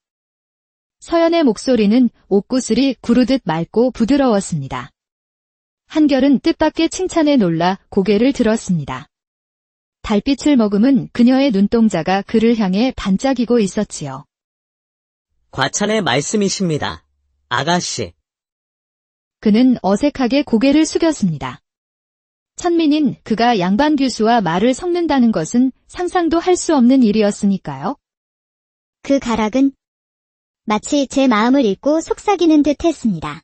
서연의 목소리는 옥구슬이 구르듯 맑고 부드러웠습니다. 한결은 뜻밖의 칭찬에 놀라 고개를 들었습니다. 달빛을 머금은 그녀의 눈동자가 그를 향해 반짝이고 있었지요. 과찬의 말씀이십니다. 아가씨. 그는 어색하게 고개를 숙였습니다. 천민인 그가 양반 교수와 말을 섞는다는 것은 상상도 할 수 없는 일이었으니까요. 그 가락은 마치 제 마음을 읽고 속삭이는 듯 했습니다.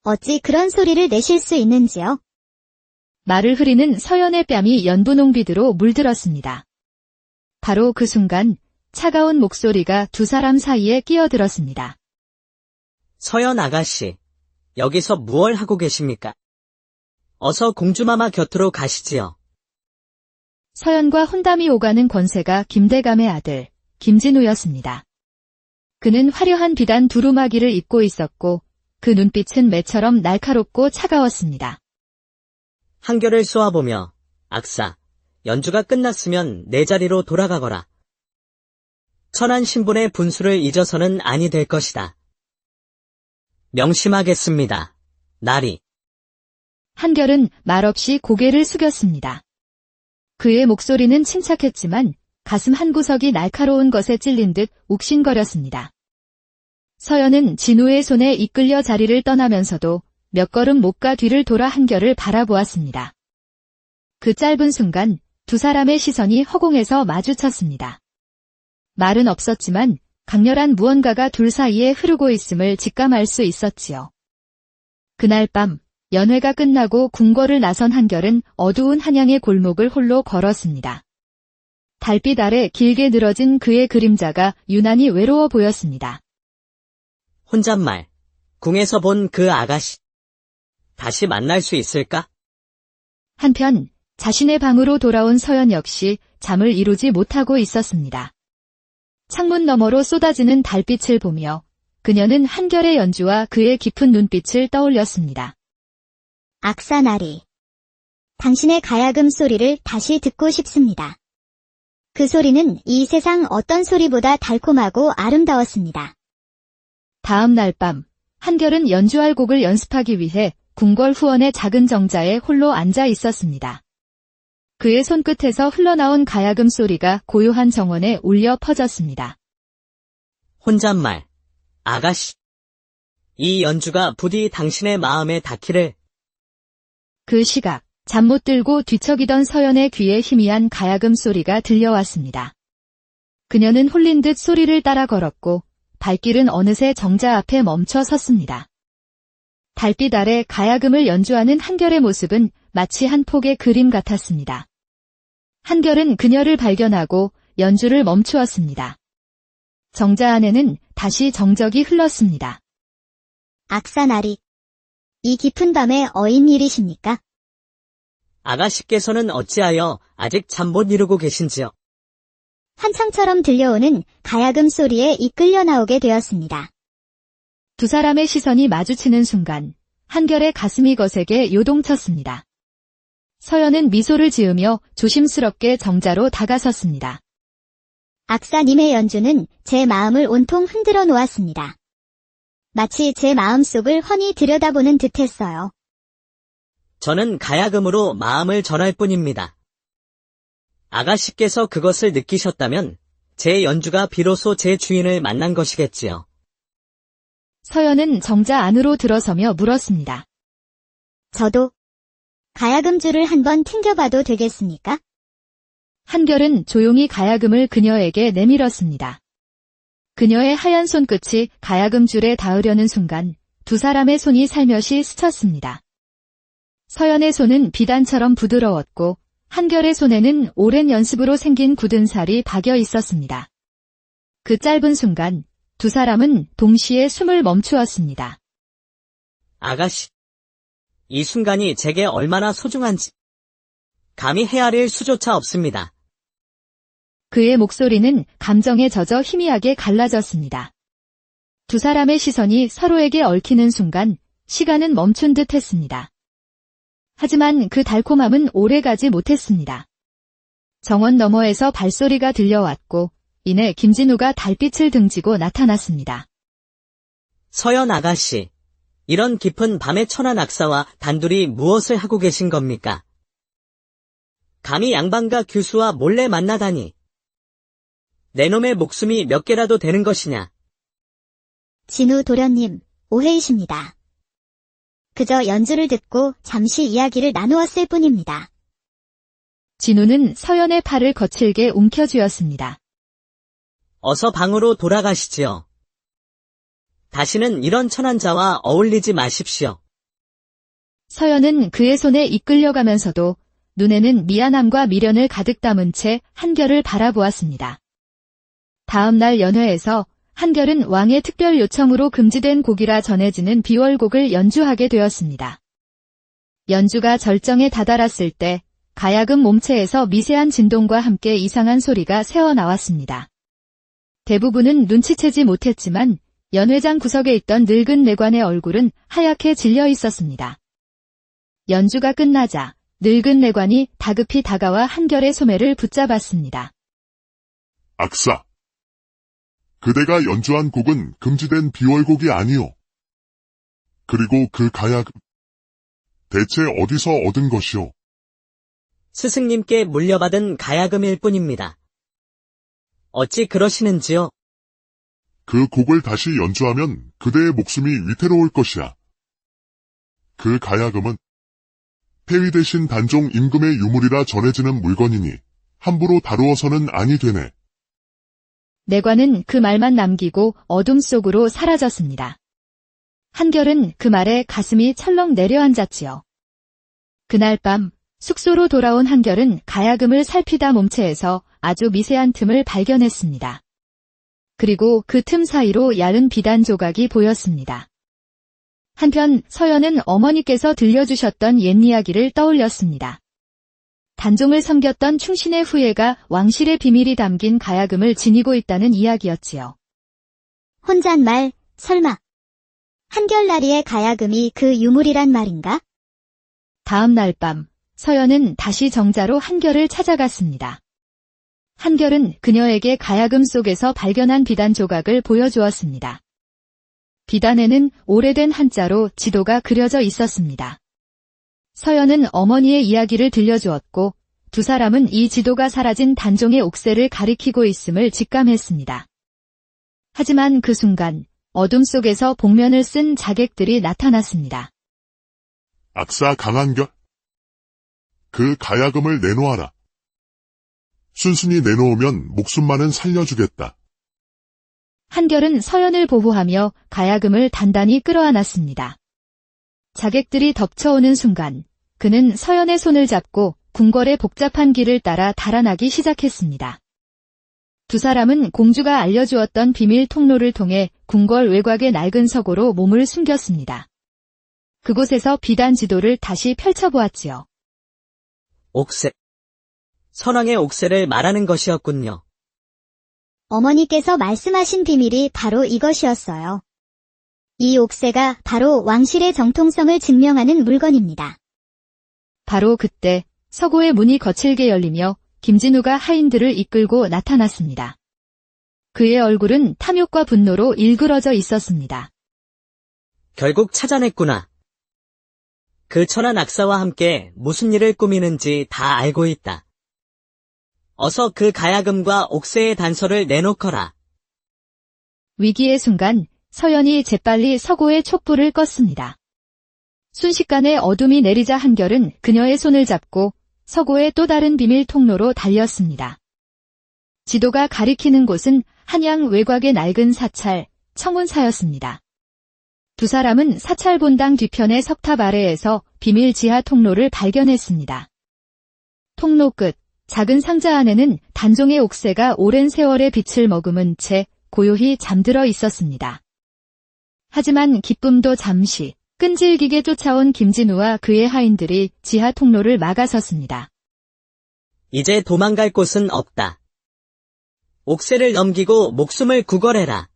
어찌 그런 소리를 내실 수 있는지요? 말을 흐리는 서연의 뺨이 연분홍빛으로 물들었습니다. 바로 그 순간 차가운 목소리가 두 사람 사이에 끼어들었습니다. 서연 아가씨, 여기서 무얼 하고 계십니까? 어서 공주마마 곁으로 가시지요. 서연과 혼담이 오가는 권세가 김대감의 아들 김진우였습니다. 그는 화려한 비단 두루마기를 입고 있었고 그 눈빛은 매처럼 날카롭고 차가웠습니다. 한결을 쏘아보며 악사, 연주가 끝났으면 내 자리로 돌아가거라. 천한 신분의 분수를 잊어서는 아니 될 것이다. 명심하겠습니다. 나리. 한결은 말없이 고개를 숙였습니다. 그의 목소리는 침착했지만 가슴 한구석이 날카로운 것에 찔린 듯 욱신거렸습니다. 서연은 진우의 손에 이끌려 자리를 떠나면서도 몇 걸음 목과 뒤를 돌아 한결을 바라보았습니다. 그 짧은 순간 두 사람의 시선이 허공에서 마주쳤습니다. 말은 없었지만 강렬한 무언가가 둘 사이에 흐르고 있음을 직감할 수 있었지요. 그날 밤 연회가 끝나고 궁궐을 나선 한결은 어두운 한양의 골목을 홀로 걸었습니다. 달빛 아래 길게 늘어진 그의 그림자가 유난히 외로워 보였습니다. 혼잣말, 궁에서 본 그 아가씨. 다시 만날 수 있을까? 한편 자신의 방으로 돌아온 서연 역시 잠을 이루지 못하고 있었습니다. 창문 너머로 쏟아지는 달빛을 보며 그녀는 한결의 연주와 그의 깊은 눈빛을 떠올렸습니다. 악사나리. 당신의 가야금 소리를 다시 듣고 싶습니다. 그 소리는 이 세상 어떤 소리보다 달콤하고 아름다웠습니다. 다음 날 밤 한결은 연주할 곡을 연습하기 위해 궁궐 후원의 작은 정자에 홀로 앉아 있었습니다. 그의 손끝에서 흘러나온 가야금 소리가 고요한 정원에 울려 퍼졌습니다. 혼잣말, 아가씨. 이 연주가 부디 당신의 마음에 닿기를. 그 시각 잠 못 들고 뒤척이던 서연의 귀에 희미한 가야금 소리가 들려왔습니다. 그녀는 홀린 듯 소리를 따라 걸었고 발길은 어느새 정자 앞에 멈춰 섰습니다. 달빛 아래 가야금을 연주하는 한결의 모습은 마치 한 폭의 그림 같았습니다. 한결은 그녀를 발견하고 연주를 멈추었습니다. 정자 안에는 다시 정적이 흘렀습니다. 악사나리. 이 깊은 밤에 어인 일이십니까? 아가씨께서는 어찌하여 아직 잠 못 이루고 계신지요? 환청처럼 들려오는 가야금 소리에 이끌려 나오게 되었습니다. 두 사람의 시선이 마주치는 순간 한결의 가슴이 거세게 요동쳤습니다. 서연은 미소를 지으며 조심스럽게 정자로 다가섰습니다. 악사님의 연주는 제 마음을 온통 흔들어 놓았습니다. 마치 제 마음속을 훤히 들여다보는 듯했어요. 저는 가야금으로 마음을 전할 뿐입니다. 아가씨께서 그것을 느끼셨다면 제 연주가 비로소 제 주인을 만난 것이겠지요. 서연은 정자 안으로 들어서며 물었습니다. 저도 가야금줄을 한번 튕겨봐도 되겠습니까? 한결은 조용히 가야금을 그녀에게 내밀었습니다. 그녀의 하얀 손끝이 가야금 줄에 닿으려는 순간 두 사람의 손이 살며시 스쳤습니다. 서연의 손은 비단처럼 부드러웠고 한결의 손에는 오랜 연습으로 생긴 굳은 살이 박여 있었습니다. 그 짧은 순간 두 사람은 동시에 숨을 멈추었습니다. 아가씨. 이 순간이 제게 얼마나 소중한지 감히 헤아릴 수조차 없습니다. 그의 목소리는 감정에 젖어 희미하게 갈라졌습니다. 두 사람의 시선이 서로에게 얽히는 순간 시간은 멈춘 듯 했습니다. 하지만 그 달콤함은 오래가지 못했습니다. 정원 너머에서 발소리가 들려왔고 이내 김진우가 달빛을 등지고 나타났습니다. 서연 아가씨, 이런 깊은 밤의 천안 악사와 단둘이 무엇을 하고 계신 겁니까? 감히 양반가 교수와 몰래 만나다니. 내 놈의 목숨이 몇 개라도 되는 것이냐? 진우 도련님, 오해이십니다. 그저 연주를 듣고 잠시 이야기를 나누었을 뿐입니다. 진우는 서연의 팔을 거칠게 움켜쥐었습니다. 어서 방으로 돌아가시지요. 다시는 이런 천한자와 어울리지 마십시오. 서연은 그의 손에 이끌려가면서도 눈에는 미안함과 미련을 가득 담은 채 한결을 바라보았습니다. 다음 날 연회에서 한결은 왕의 특별 요청으로 금지된 곡이라 전해지는 비월곡을 연주하게 되었습니다. 연주가 절정에 다다랐을 때 가야금 몸체에서 미세한 진동과 함께 이상한 소리가 새어나왔습니다. 대부분은 눈치채지 못했지만 연회장 구석에 있던 늙은 내관의 얼굴은 하얗게 질려 있었습니다. 연주가 끝나자 늙은 내관이 다급히 다가와 한결의 소매를 붙잡았습니다. 악사. 그대가 연주한 곡은 금지된 비월곡이 아니오. 그리고 그 가야금. 대체 어디서 얻은 것이오? 스승님께 물려받은 가야금일 뿐입니다. 어찌 그러시는지요? 그 곡을 다시 연주하면 그대의 목숨이 위태로울 것이야. 그 가야금은 폐위 대신 단종 임금의 유물이라 전해지는 물건이니 함부로 다루어서는 아니 되네. 내관은 그 말만 남기고 어둠 속으로 사라졌습니다. 한결은 그 말에 가슴이 철렁 내려앉았지요. 그날 밤 숙소로 돌아온 한결은 가야금을 살피다 몸체에서 아주 미세한 틈을 발견했습니다. 그리고 그 틈 사이로 얇은 비단 조각이 보였습니다. 한편 서연은 어머니께서 들려주셨던 옛 이야기를 떠올렸습니다. 단종을 섬겼던 충신의 후예가 왕실의 비밀이 담긴 가야금을 지니고 있다는 이야기였지요. 혼잣말, 설마. 한결나리의 가야금이 그 유물이란 말인가? 다음 날 밤 서연은 다시 정자로 한결을 찾아갔습니다. 한결은 그녀에게 가야금 속에서 발견한 비단 조각을 보여주었습니다. 비단에는 오래된 한자로 지도가 그려져 있었습니다. 서연은 어머니의 이야기를 들려주었고 두 사람은 이 지도가 사라진 단종의 옥새를 가리키고 있음을 직감했습니다. 하지만 그 순간 어둠 속에서 복면을 쓴 자객들이 나타났습니다. 악사 강한결. 그 가야금을 내놓아라. 순순히 내놓으면 목숨만은 살려주겠다. 한결은 서연을 보호하며 가야금을 단단히 끌어안았습니다. 자객들이 덮쳐오는 순간 그는 서연의 손을 잡고 궁궐의 복잡한 길을 따라 달아나기 시작했습니다. 두 사람은 공주가 알려주었던 비밀 통로를 통해 궁궐 외곽의 낡은 서고로 몸을 숨겼습니다. 그곳에서 비단 지도를 다시 펼쳐보았지요. 옥새. 선왕의 옥새를 말하는 것이었군요. 어머니께서 말씀하신 비밀이 바로 이것이었어요. 이 옥새가 바로 왕실의 정통성을 증명하는 물건입니다. 바로 그때 서고의 문이 거칠게 열리며 김진우가 하인들을 이끌고 나타났습니다. 그의 얼굴은 탐욕과 분노로 일그러져 있었습니다. 결국 찾아냈구나. 그 천한 악사와 함께 무슨 일을 꾸미는지 다 알고 있다. 어서 그 가야금과 옥새의 단서를 내놓거라. 위기의 순간 서연이 재빨리 서고의 촛불을 껐습니다. 순식간에 어둠이 내리자 한결은 그녀의 손을 잡고 서고의 또 다른 비밀 통로로 달렸습니다. 지도가 가리키는 곳은 한양 외곽의 낡은 사찰, 청운사였습니다. 두 사람은 사찰 본당 뒤편의 석탑 아래에서 비밀 지하 통로를 발견했습니다. 통로 끝, 작은 상자 안에는 단종의 옥새가 오랜 세월의 빛을 머금은 채 고요히 잠들어 있었습니다. 하지만 기쁨도 잠시, 끈질기게 쫓아온 김진우와 그의 하인들이 지하 통로를 막아섰습니다. 이제 도망갈 곳은 없다. 옥새를 넘기고 목숨을 구걸해라.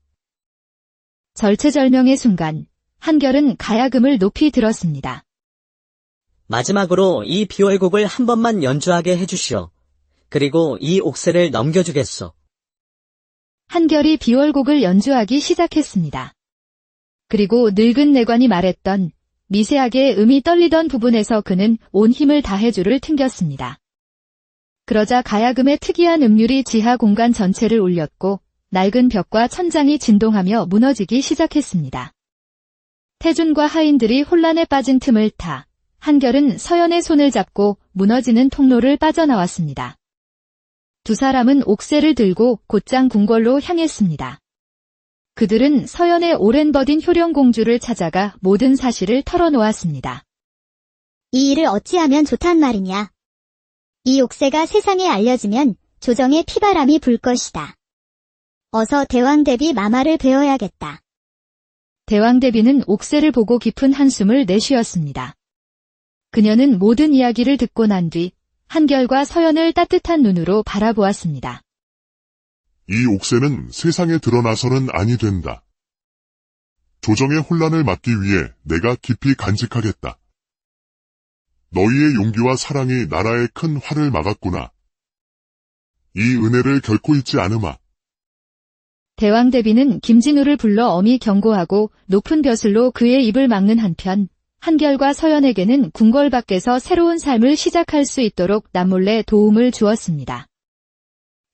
절체절명의 순간, 한결은 가야금을 높이 들었습니다. 마지막으로 이 비월곡을 한 번만 연주하게 해주시오. 그리고 이 옥새를 넘겨주겠소. 한결이 비월곡을 연주하기 시작했습니다. 그리고 늙은 내관이 말했던 미세하게 음이 떨리던 부분에서 그는 온 힘을 다해 줄을 튕겼습니다. 그러자 가야금의 특이한 음률이 지하 공간 전체를 울렸고 낡은 벽과 천장이 진동하며 무너지기 시작했습니다. 태준과 하인들이 혼란에 빠진 틈을 타 한결은 서연의 손을 잡고 무너지는 통로를 빠져나왔습니다. 두 사람은 옥새를 들고 곧장 궁궐로 향했습니다. 그들은 서연의 오랜 버딘 효령공주를 찾아가 모든 사실을 털어놓았습니다. 이 일을 어찌하면 좋단 말이냐. 이 옥새가 세상에 알려지면 조정의 피바람이 불 것이다. 어서 대왕대비 마마를 배워야겠다. 대왕대비는 옥새를 보고 깊은 한숨을 내쉬었습니다. 그녀는 모든 이야기를 듣고 난 뒤 한결과 서연을 따뜻한 눈으로 바라보았습니다. 이 옥새는 세상에 드러나서는 아니 된다. 조정의 혼란을 막기 위해 내가 깊이 간직하겠다. 너희의 용기와 사랑이 나라의 큰 화를 막았구나. 이 은혜를 결코 잊지 않으마. 대왕대비는 김진우를 불러 엄히 경고하고 높은 벼슬로 그의 입을 막는 한편 한결과 서연에게는 궁궐 밖에서 새로운 삶을 시작할 수 있도록 남몰래 도움을 주었습니다.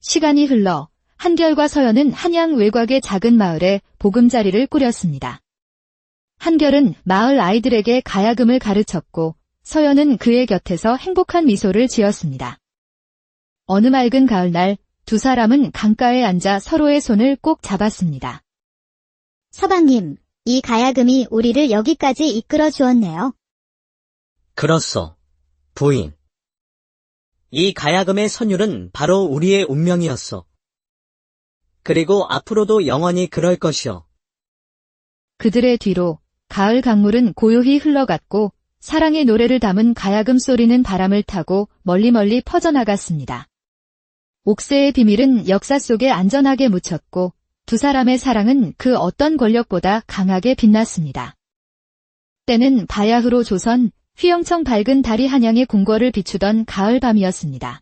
시간이 흘러 한결과 서연은 한양 외곽의 작은 마을에 보금자리를 꾸렸습니다. 한결은 마을 아이들에게 가야금을 가르쳤고 서연은 그의 곁에서 행복한 미소를 지었습니다. 어느 맑은 가을날 두 사람은 강가에 앉아 서로의 손을 꼭 잡았습니다. 서방님, 이 가야금이 우리를 여기까지 이끌어 주었네요. 그렇소, 부인. 이 가야금의 선율은 바로 우리의 운명이었소. 그리고 앞으로도 영원히 그럴 것이오. 그들의 뒤로 가을 강물은 고요히 흘러갔고 사랑의 노래를 담은 가야금 소리는 바람을 타고 멀리 퍼져나갔습니다. 옥새의 비밀은 역사 속에 안전하게 묻혔고 두 사람의 사랑은 그 어떤 권력보다 강하게 빛났습니다. 때는 바야흐로 조선, 휘영청 밝은 달이 한양의 궁궐을 비추던 가을 밤이었습니다.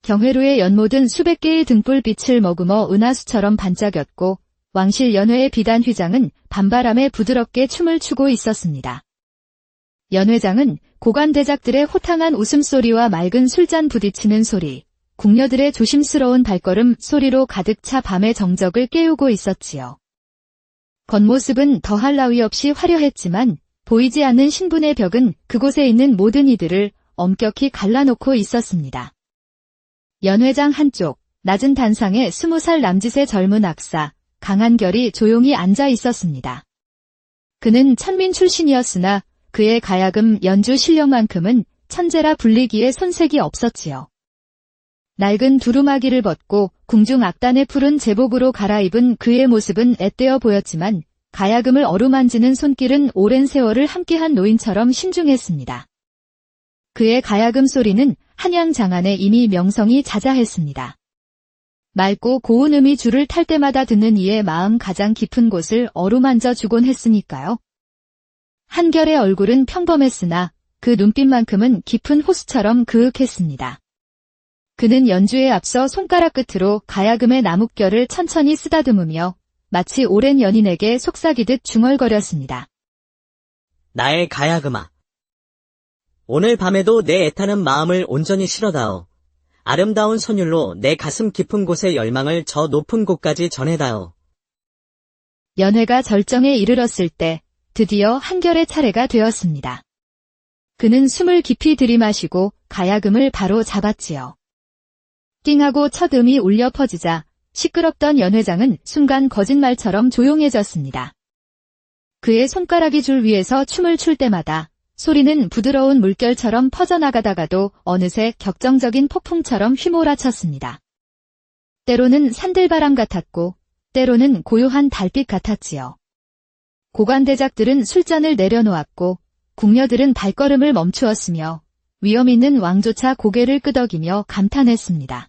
경회로에 연못은 수백 개의 등불빛을 머금어 은하수처럼 반짝였고 왕실 연회의 비단 휘장은 밤바람에 부드럽게 춤을 추고 있었습니다. 연회장은 고관대작들의 호탕한 웃음소리와 맑은 술잔 부딪히는 소리, 궁녀들의 조심스러운 발걸음 소리로 가득 차 밤의 정적을 깨우고 있었지요. 겉모습은 더할 나위 없이 화려했지만 보이지 않는 신분의 벽은 그곳에 있는 모든 이들을 엄격히 갈라놓고 있었습니다. 연회장 한쪽, 낮은 단상에 20살 남짓의 젊은 악사, 강한결이 조용히 앉아 있었습니다. 그는 천민 출신이었으나 그의 가야금 연주 실력만큼은 천재라 불리기에 손색이 없었지요. 낡은 두루마기를 벗고 궁중 악단의 푸른 제복으로 갈아입은 그의 모습은 앳되어 보였지만 가야금을 어루만지는 손길은 오랜 세월을 함께한 노인처럼 신중했습니다. 그의 가야금 소리는 한양 장안에 이미 명성이 자자했습니다. 맑고 고운 음이 줄을 탈 때마다 듣는 이의 마음 가장 깊은 곳을 어루만져 주곤 했으니까요. 한결의 얼굴은 평범했으나 그 눈빛만큼은 깊은 호수처럼 그윽했습니다. 그는 연주에 앞서 손가락 끝으로 가야금의 나뭇결을 천천히 쓰다듬으며 마치 오랜 연인에게 속삭이듯 중얼거렸습니다. 나의 가야금아. 오늘 밤에도 내 애타는 마음을 온전히 실어다오. 아름다운 선율로 내 가슴 깊은 곳의 열망을 저 높은 곳까지 전해다오. 연회가 절정에 이르렀을 때 드디어 한결의 차례가 되었습니다. 그는 숨을 깊이 들이마시고 가야금을 바로 잡았지요. 띵하고 첫 음이 울려 퍼지자 시끄럽던 연회장은 순간 거짓말처럼 조용해졌습니다. 그의 손가락이 줄 위에서 춤을 출 때마다 소리는 부드러운 물결처럼 퍼져나가다가도 어느새 격정적인 폭풍처럼 휘몰아쳤습니다. 때로는 산들바람 같았고 때로는 고요한 달빛 같았지요. 고관대작들은 술잔을 내려놓았고 궁녀들은 발걸음을 멈추었으며 위험 있는 왕조차 고개를 끄덕이며 감탄했습니다.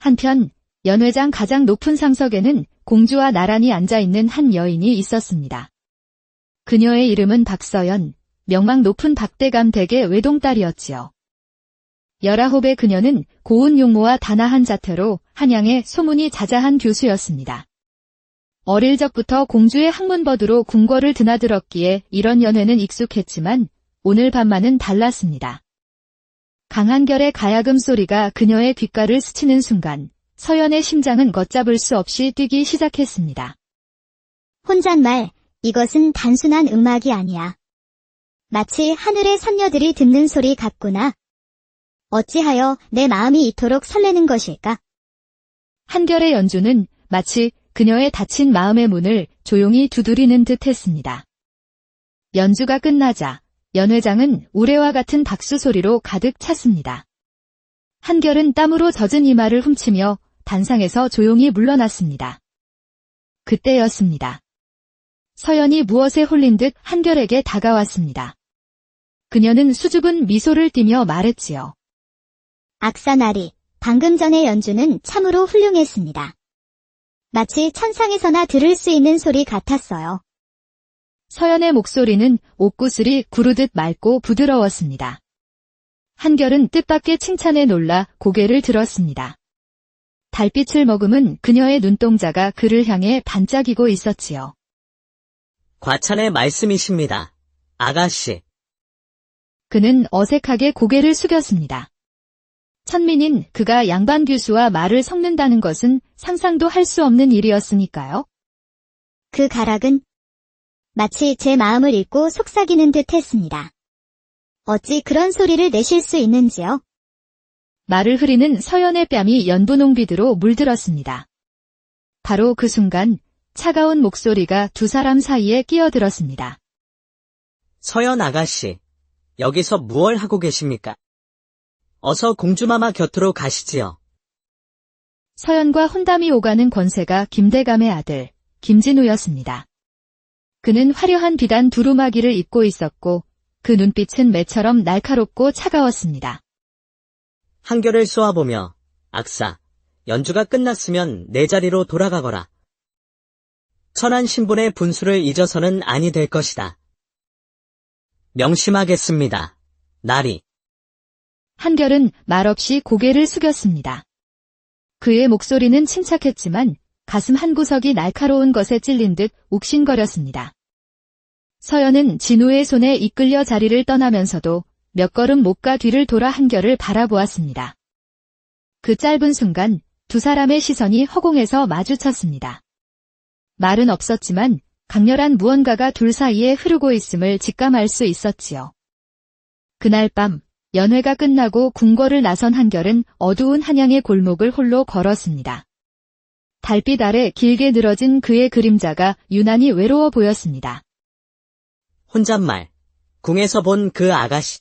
한편 연회장 가장 높은 상석에는 공주와 나란히 앉아있는 한 여인이 있었습니다. 그녀의 이름은 박서연, 명망 높은 박대감 댁의 외동딸이었지요. 19의 그녀는 고운 용모와 단아한 자태로 한양의 소문이 자자한 교수였습니다. 어릴 적부터 공주의 학문버드로 궁궐을 드나들었기에 이런 연회는 익숙했지만 오늘 밤만은 달랐습니다. 강한 결의 가야금 소리가 그녀의 귓가를 스치는 순간 서연의 심장은 걷잡을 수 없이 뛰기 시작했습니다. 혼잣말, 이것은 단순한 음악이 아니야. 마치 하늘의 선녀들이 듣는 소리 같구나. 어찌하여 내 마음이 이토록 설레는 것일까? 한결의 연주는 마치 그녀의 닫힌 마음의 문을 조용히 두드리는 듯 했습니다. 연주가 끝나자 연회장은 우레와 같은 박수 소리로 가득 찼습니다. 한결은 땀으로 젖은 이마를 훔치며 단상에서 조용히 물러났습니다. 그때였습니다. 서연이 무엇에 홀린 듯 한결에게 다가왔습니다. 그녀는 수줍은 미소를 띠며 말했지요. 악사나리, 방금 전의 연주는 참으로 훌륭했습니다. 마치 천상에서나 들을 수 있는 소리 같았어요. 서연의 목소리는 옥구슬이 구르듯 맑고 부드러웠습니다. 한결은 뜻밖의 칭찬에 놀라 고개를 들었습니다. 달빛을 머금은 그녀의 눈동자가 그를 향해 반짝이고 있었지요. 과찬의 말씀이십니다. 아가씨. 그는 어색하게 고개를 숙였습니다. 천민인 그가 양반 교수와 말을 섞는다는 것은 상상도 할 수 없는 일이었으니까요. 그 가락은 마치 제 마음을 읽고 속삭이는 듯 했습니다. 어찌 그런 소리를 내실 수 있는지요? 말을 흐리는 서연의 뺨이 연분홍빛으로 물들었습니다. 바로 그 순간 차가운 목소리가 두 사람 사이에 끼어들었습니다. 서연 아가씨, 여기서 무얼 하고 계십니까? 어서 공주마마 곁으로 가시지요. 서연과 혼담이 오가는 권세가 김대감의 아들 김진우였습니다. 그는 화려한 비단 두루마기를 입고 있었고 그 눈빛은 매처럼 날카롭고 차가웠습니다. 한결을 쏘아보며 악사, 연주가 끝났으면 내 자리로 돌아가거라. 천한 신분의 분수를 잊어서는 아니 될 것이다. 명심하겠습니다. 나리. 한결은 말없이 고개를 숙였습니다. 그의 목소리는 침착했지만 가슴 한구석이 날카로운 것에 찔린 듯 욱신거렸습니다. 서연은 진우의 손에 이끌려 자리를 떠나면서도 몇 걸음 목과 뒤를 돌아 한결을 바라보았습니다. 그 짧은 순간 두 사람의 시선이 허공에서 마주쳤습니다. 말은 없었지만 강렬한 무언가가 둘 사이에 흐르고 있음을 직감할 수 있었지요. 그날 밤 연회가 끝나고 궁궐을 나선 한결은 어두운 한양의 골목을 홀로 걸었습니다. 달빛 아래 길게 늘어진 그의 그림자가 유난히 외로워 보였습니다. 혼잣말, 궁에서 본 그 아가씨.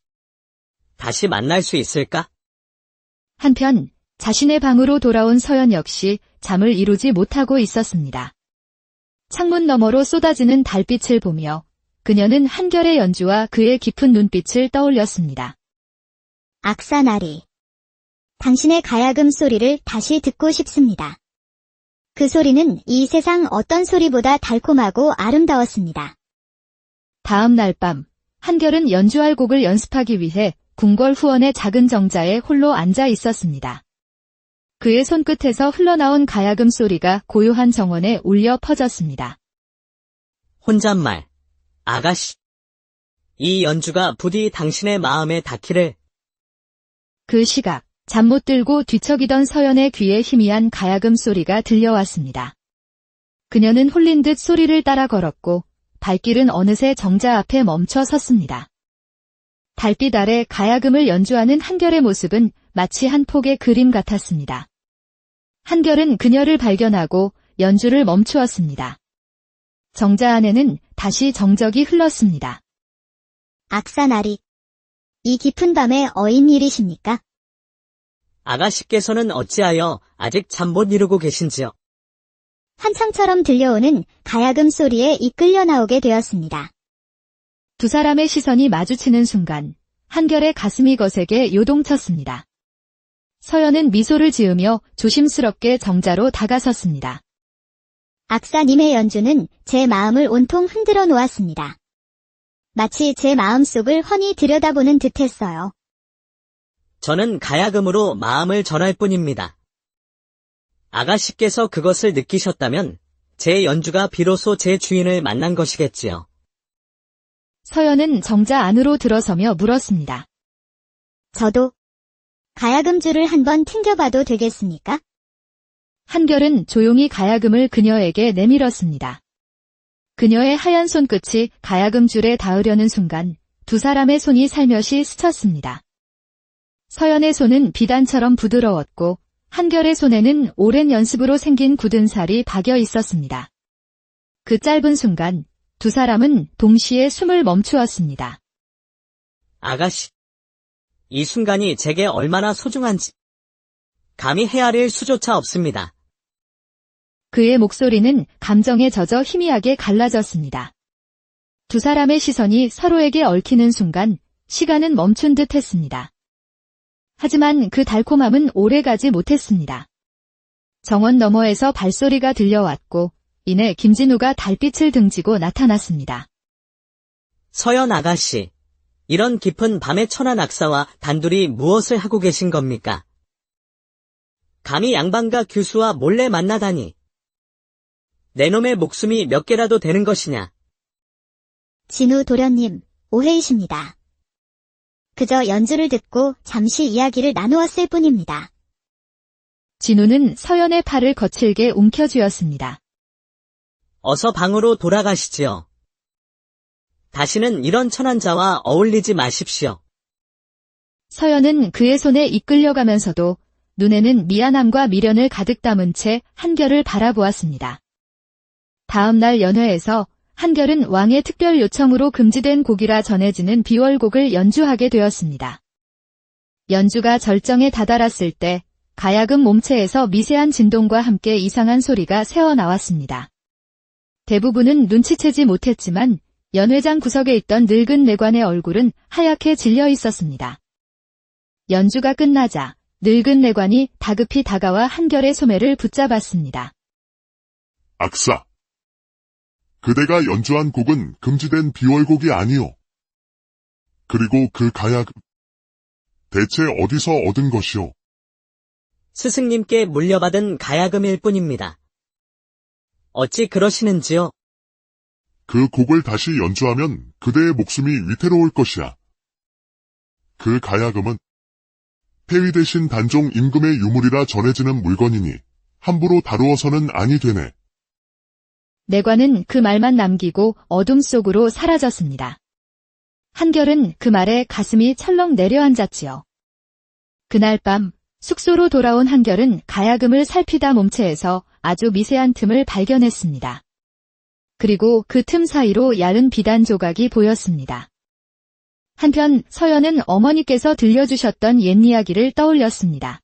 다시 만날 수 있을까? 한편 자신의 방으로 돌아온 서연 역시 잠을 이루지 못하고 있었습니다. 창문 너머로 쏟아지는 달빛을 보며 그녀는 한결의 연주와 그의 깊은 눈빛을 떠올렸습니다. 악사나리. 당신의 가야금 소리를 다시 듣고 싶습니다. 그 소리는 이 세상 어떤 소리보다 달콤하고 아름다웠습니다. 다음 날 밤, 한결은 연주할 곡을 연습하기 위해 궁궐 후원의 작은 정자에 홀로 앉아 있었습니다. 그의 손끝에서 흘러나온 가야금 소리가 고요한 정원에 울려 퍼졌습니다. 혼잣말, 아가씨. 이 연주가 부디 당신의 마음에 닿기를. 그 시각, 잠 못 들고 뒤척이던 서연의 귀에 희미한 가야금 소리가 들려왔습니다. 그녀는 홀린 듯 소리를 따라 걸었고 발길은 어느새 정자 앞에 멈춰 섰습니다. 달빛 아래 가야금을 연주하는 한결의 모습은 마치 한 폭의 그림 같았습니다. 한결은 그녀를 발견하고 연주를 멈추었습니다. 정자 안에는 다시 정적이 흘렀습니다. 악사나리. 이 깊은 밤에 어인 일이십니까? 아가씨께서는 어찌하여 아직 잠 못 이루고 계신지요? 환청처럼 들려오는 가야금 소리에 이끌려 나오게 되었습니다. 두 사람의 시선이 마주치는 순간 한결의 가슴이 거세게 요동쳤습니다. 서연은 미소를 지으며 조심스럽게 정자로 다가섰습니다. 악사님의 연주는 제 마음을 온통 흔들어 놓았습니다. 마치 제 마음속을 훤히 들여다보는 듯했어요. 저는 가야금으로 마음을 전할 뿐입니다. 아가씨께서 그것을 느끼셨다면 제 연주가 비로소 제 주인을 만난 것이겠지요. 서연은 정자 안으로 들어서며 물었습니다. 저도 가야금줄을 한번 튕겨봐도 되겠습니까? 한결은 조용히 가야금을 그녀에게 내밀었습니다. 그녀의 하얀 손끝이 가야금 줄에 닿으려는 순간 두 사람의 손이 살며시 스쳤습니다. 서연의 손은 비단처럼 부드러웠고 한결의 손에는 오랜 연습으로 생긴 굳은 살이 박여 있었습니다. 그 짧은 순간 두 사람은 동시에 숨을 멈추었습니다. 아가씨, 이 순간이 제게 얼마나 소중한지 감히 헤아릴 수조차 없습니다. 그의 목소리는 감정에 젖어 희미하게 갈라졌습니다. 두 사람의 시선이 서로에게 얽히는 순간 시간은 멈춘 듯 했습니다. 하지만 그 달콤함은 오래가지 못했습니다. 정원 너머에서 발소리가 들려왔고 이내 김진우가 달빛을 등지고 나타났습니다. 서연 아가씨, 이런 깊은 밤의 천한 악사와 단둘이 무엇을 하고 계신 겁니까? 감히 양반가 교수와 몰래 만나다니. 내 놈의 목숨이 몇 개라도 되는 것이냐? 진우 도련님, 오해이십니다. 그저 연주를 듣고 잠시 이야기를 나누었을 뿐입니다. 진우는 서연의 팔을 거칠게 움켜쥐었습니다. 어서 방으로 돌아가시지요. 다시는 이런 천한자와 어울리지 마십시오. 서연은 그의 손에 이끌려가면서도 눈에는 미안함과 미련을 가득 담은 채 한결을 바라보았습니다. 다음 날 연회에서 한결은 왕의 특별 요청으로 금지된 곡이라 전해지는 비월곡을 연주하게 되었습니다. 연주가 절정에 다다랐을 때 가야금 몸체에서 미세한 진동과 함께 이상한 소리가 새어나왔습니다. 대부분은 눈치채지 못했지만 연회장 구석에 있던 늙은 내관의 얼굴은 하얗게 질려 있었습니다. 연주가 끝나자 늙은 내관이 다급히 다가와 한결의 소매를 붙잡았습니다. 악사. 그대가 연주한 곡은 금지된 비월곡이 아니오. 그리고 그 가야금. 대체 어디서 얻은 것이오? 스승님께 물려받은 가야금일 뿐입니다. 어찌 그러시는지요? 그 곡을 다시 연주하면 그대의 목숨이 위태로울 것이야. 그 가야금은 폐위 대신 단종 임금의 유물이라 전해지는 물건이니 함부로 다루어서는 아니 되네. 내관은 그 말만 남기고 어둠 속으로 사라졌습니다. 한결은 그 말에 가슴이 철렁 내려앉았지요. 그날 밤 숙소로 돌아온 한결은 가야금을 살피다 몸체에서 아주 미세한 틈을 발견했습니다. 그리고 그 틈 사이로 얇은 비단 조각이 보였습니다. 한편 서연은 어머니께서 들려주셨던 옛 이야기를 떠올렸습니다.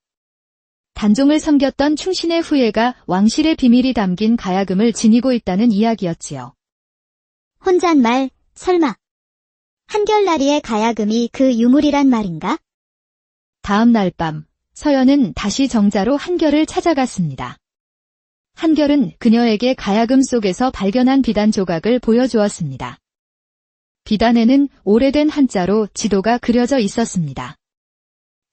단종을 섬겼던 충신의 후예가 왕실의 비밀이 담긴 가야금을 지니고 있다는 이야기였지요. 혼잣말, 설마. 한결나리의 가야금이 그 유물이란 말인가? 다음 날 밤 서연은 다시 정자로 한결을 찾아갔습니다. 한결은 그녀에게 가야금 속에서 발견한 비단 조각을 보여주었습니다. 비단에는 오래된 한자로 지도가 그려져 있었습니다.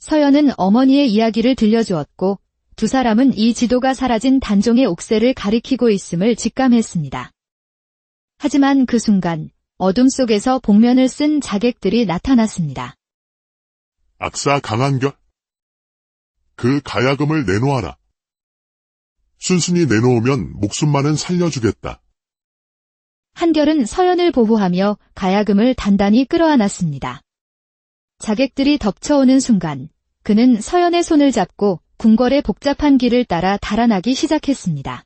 서연은 어머니의 이야기를 들려주었고 두 사람은 이 지도가 사라진 단종의 옥새를 가리키고 있음을 직감했습니다. 하지만 그 순간 어둠 속에서 복면을 쓴 자객들이 나타났습니다. 악사 강한결. 그 가야금을 내놓아라. 순순히 내놓으면 목숨만은 살려주겠다. 한결은 서연을 보호하며 가야금을 단단히 끌어안았습니다. 자객들이 덮쳐오는 순간 그는 서연의 손을 잡고 궁궐의 복잡한 길을 따라 달아나기 시작했습니다.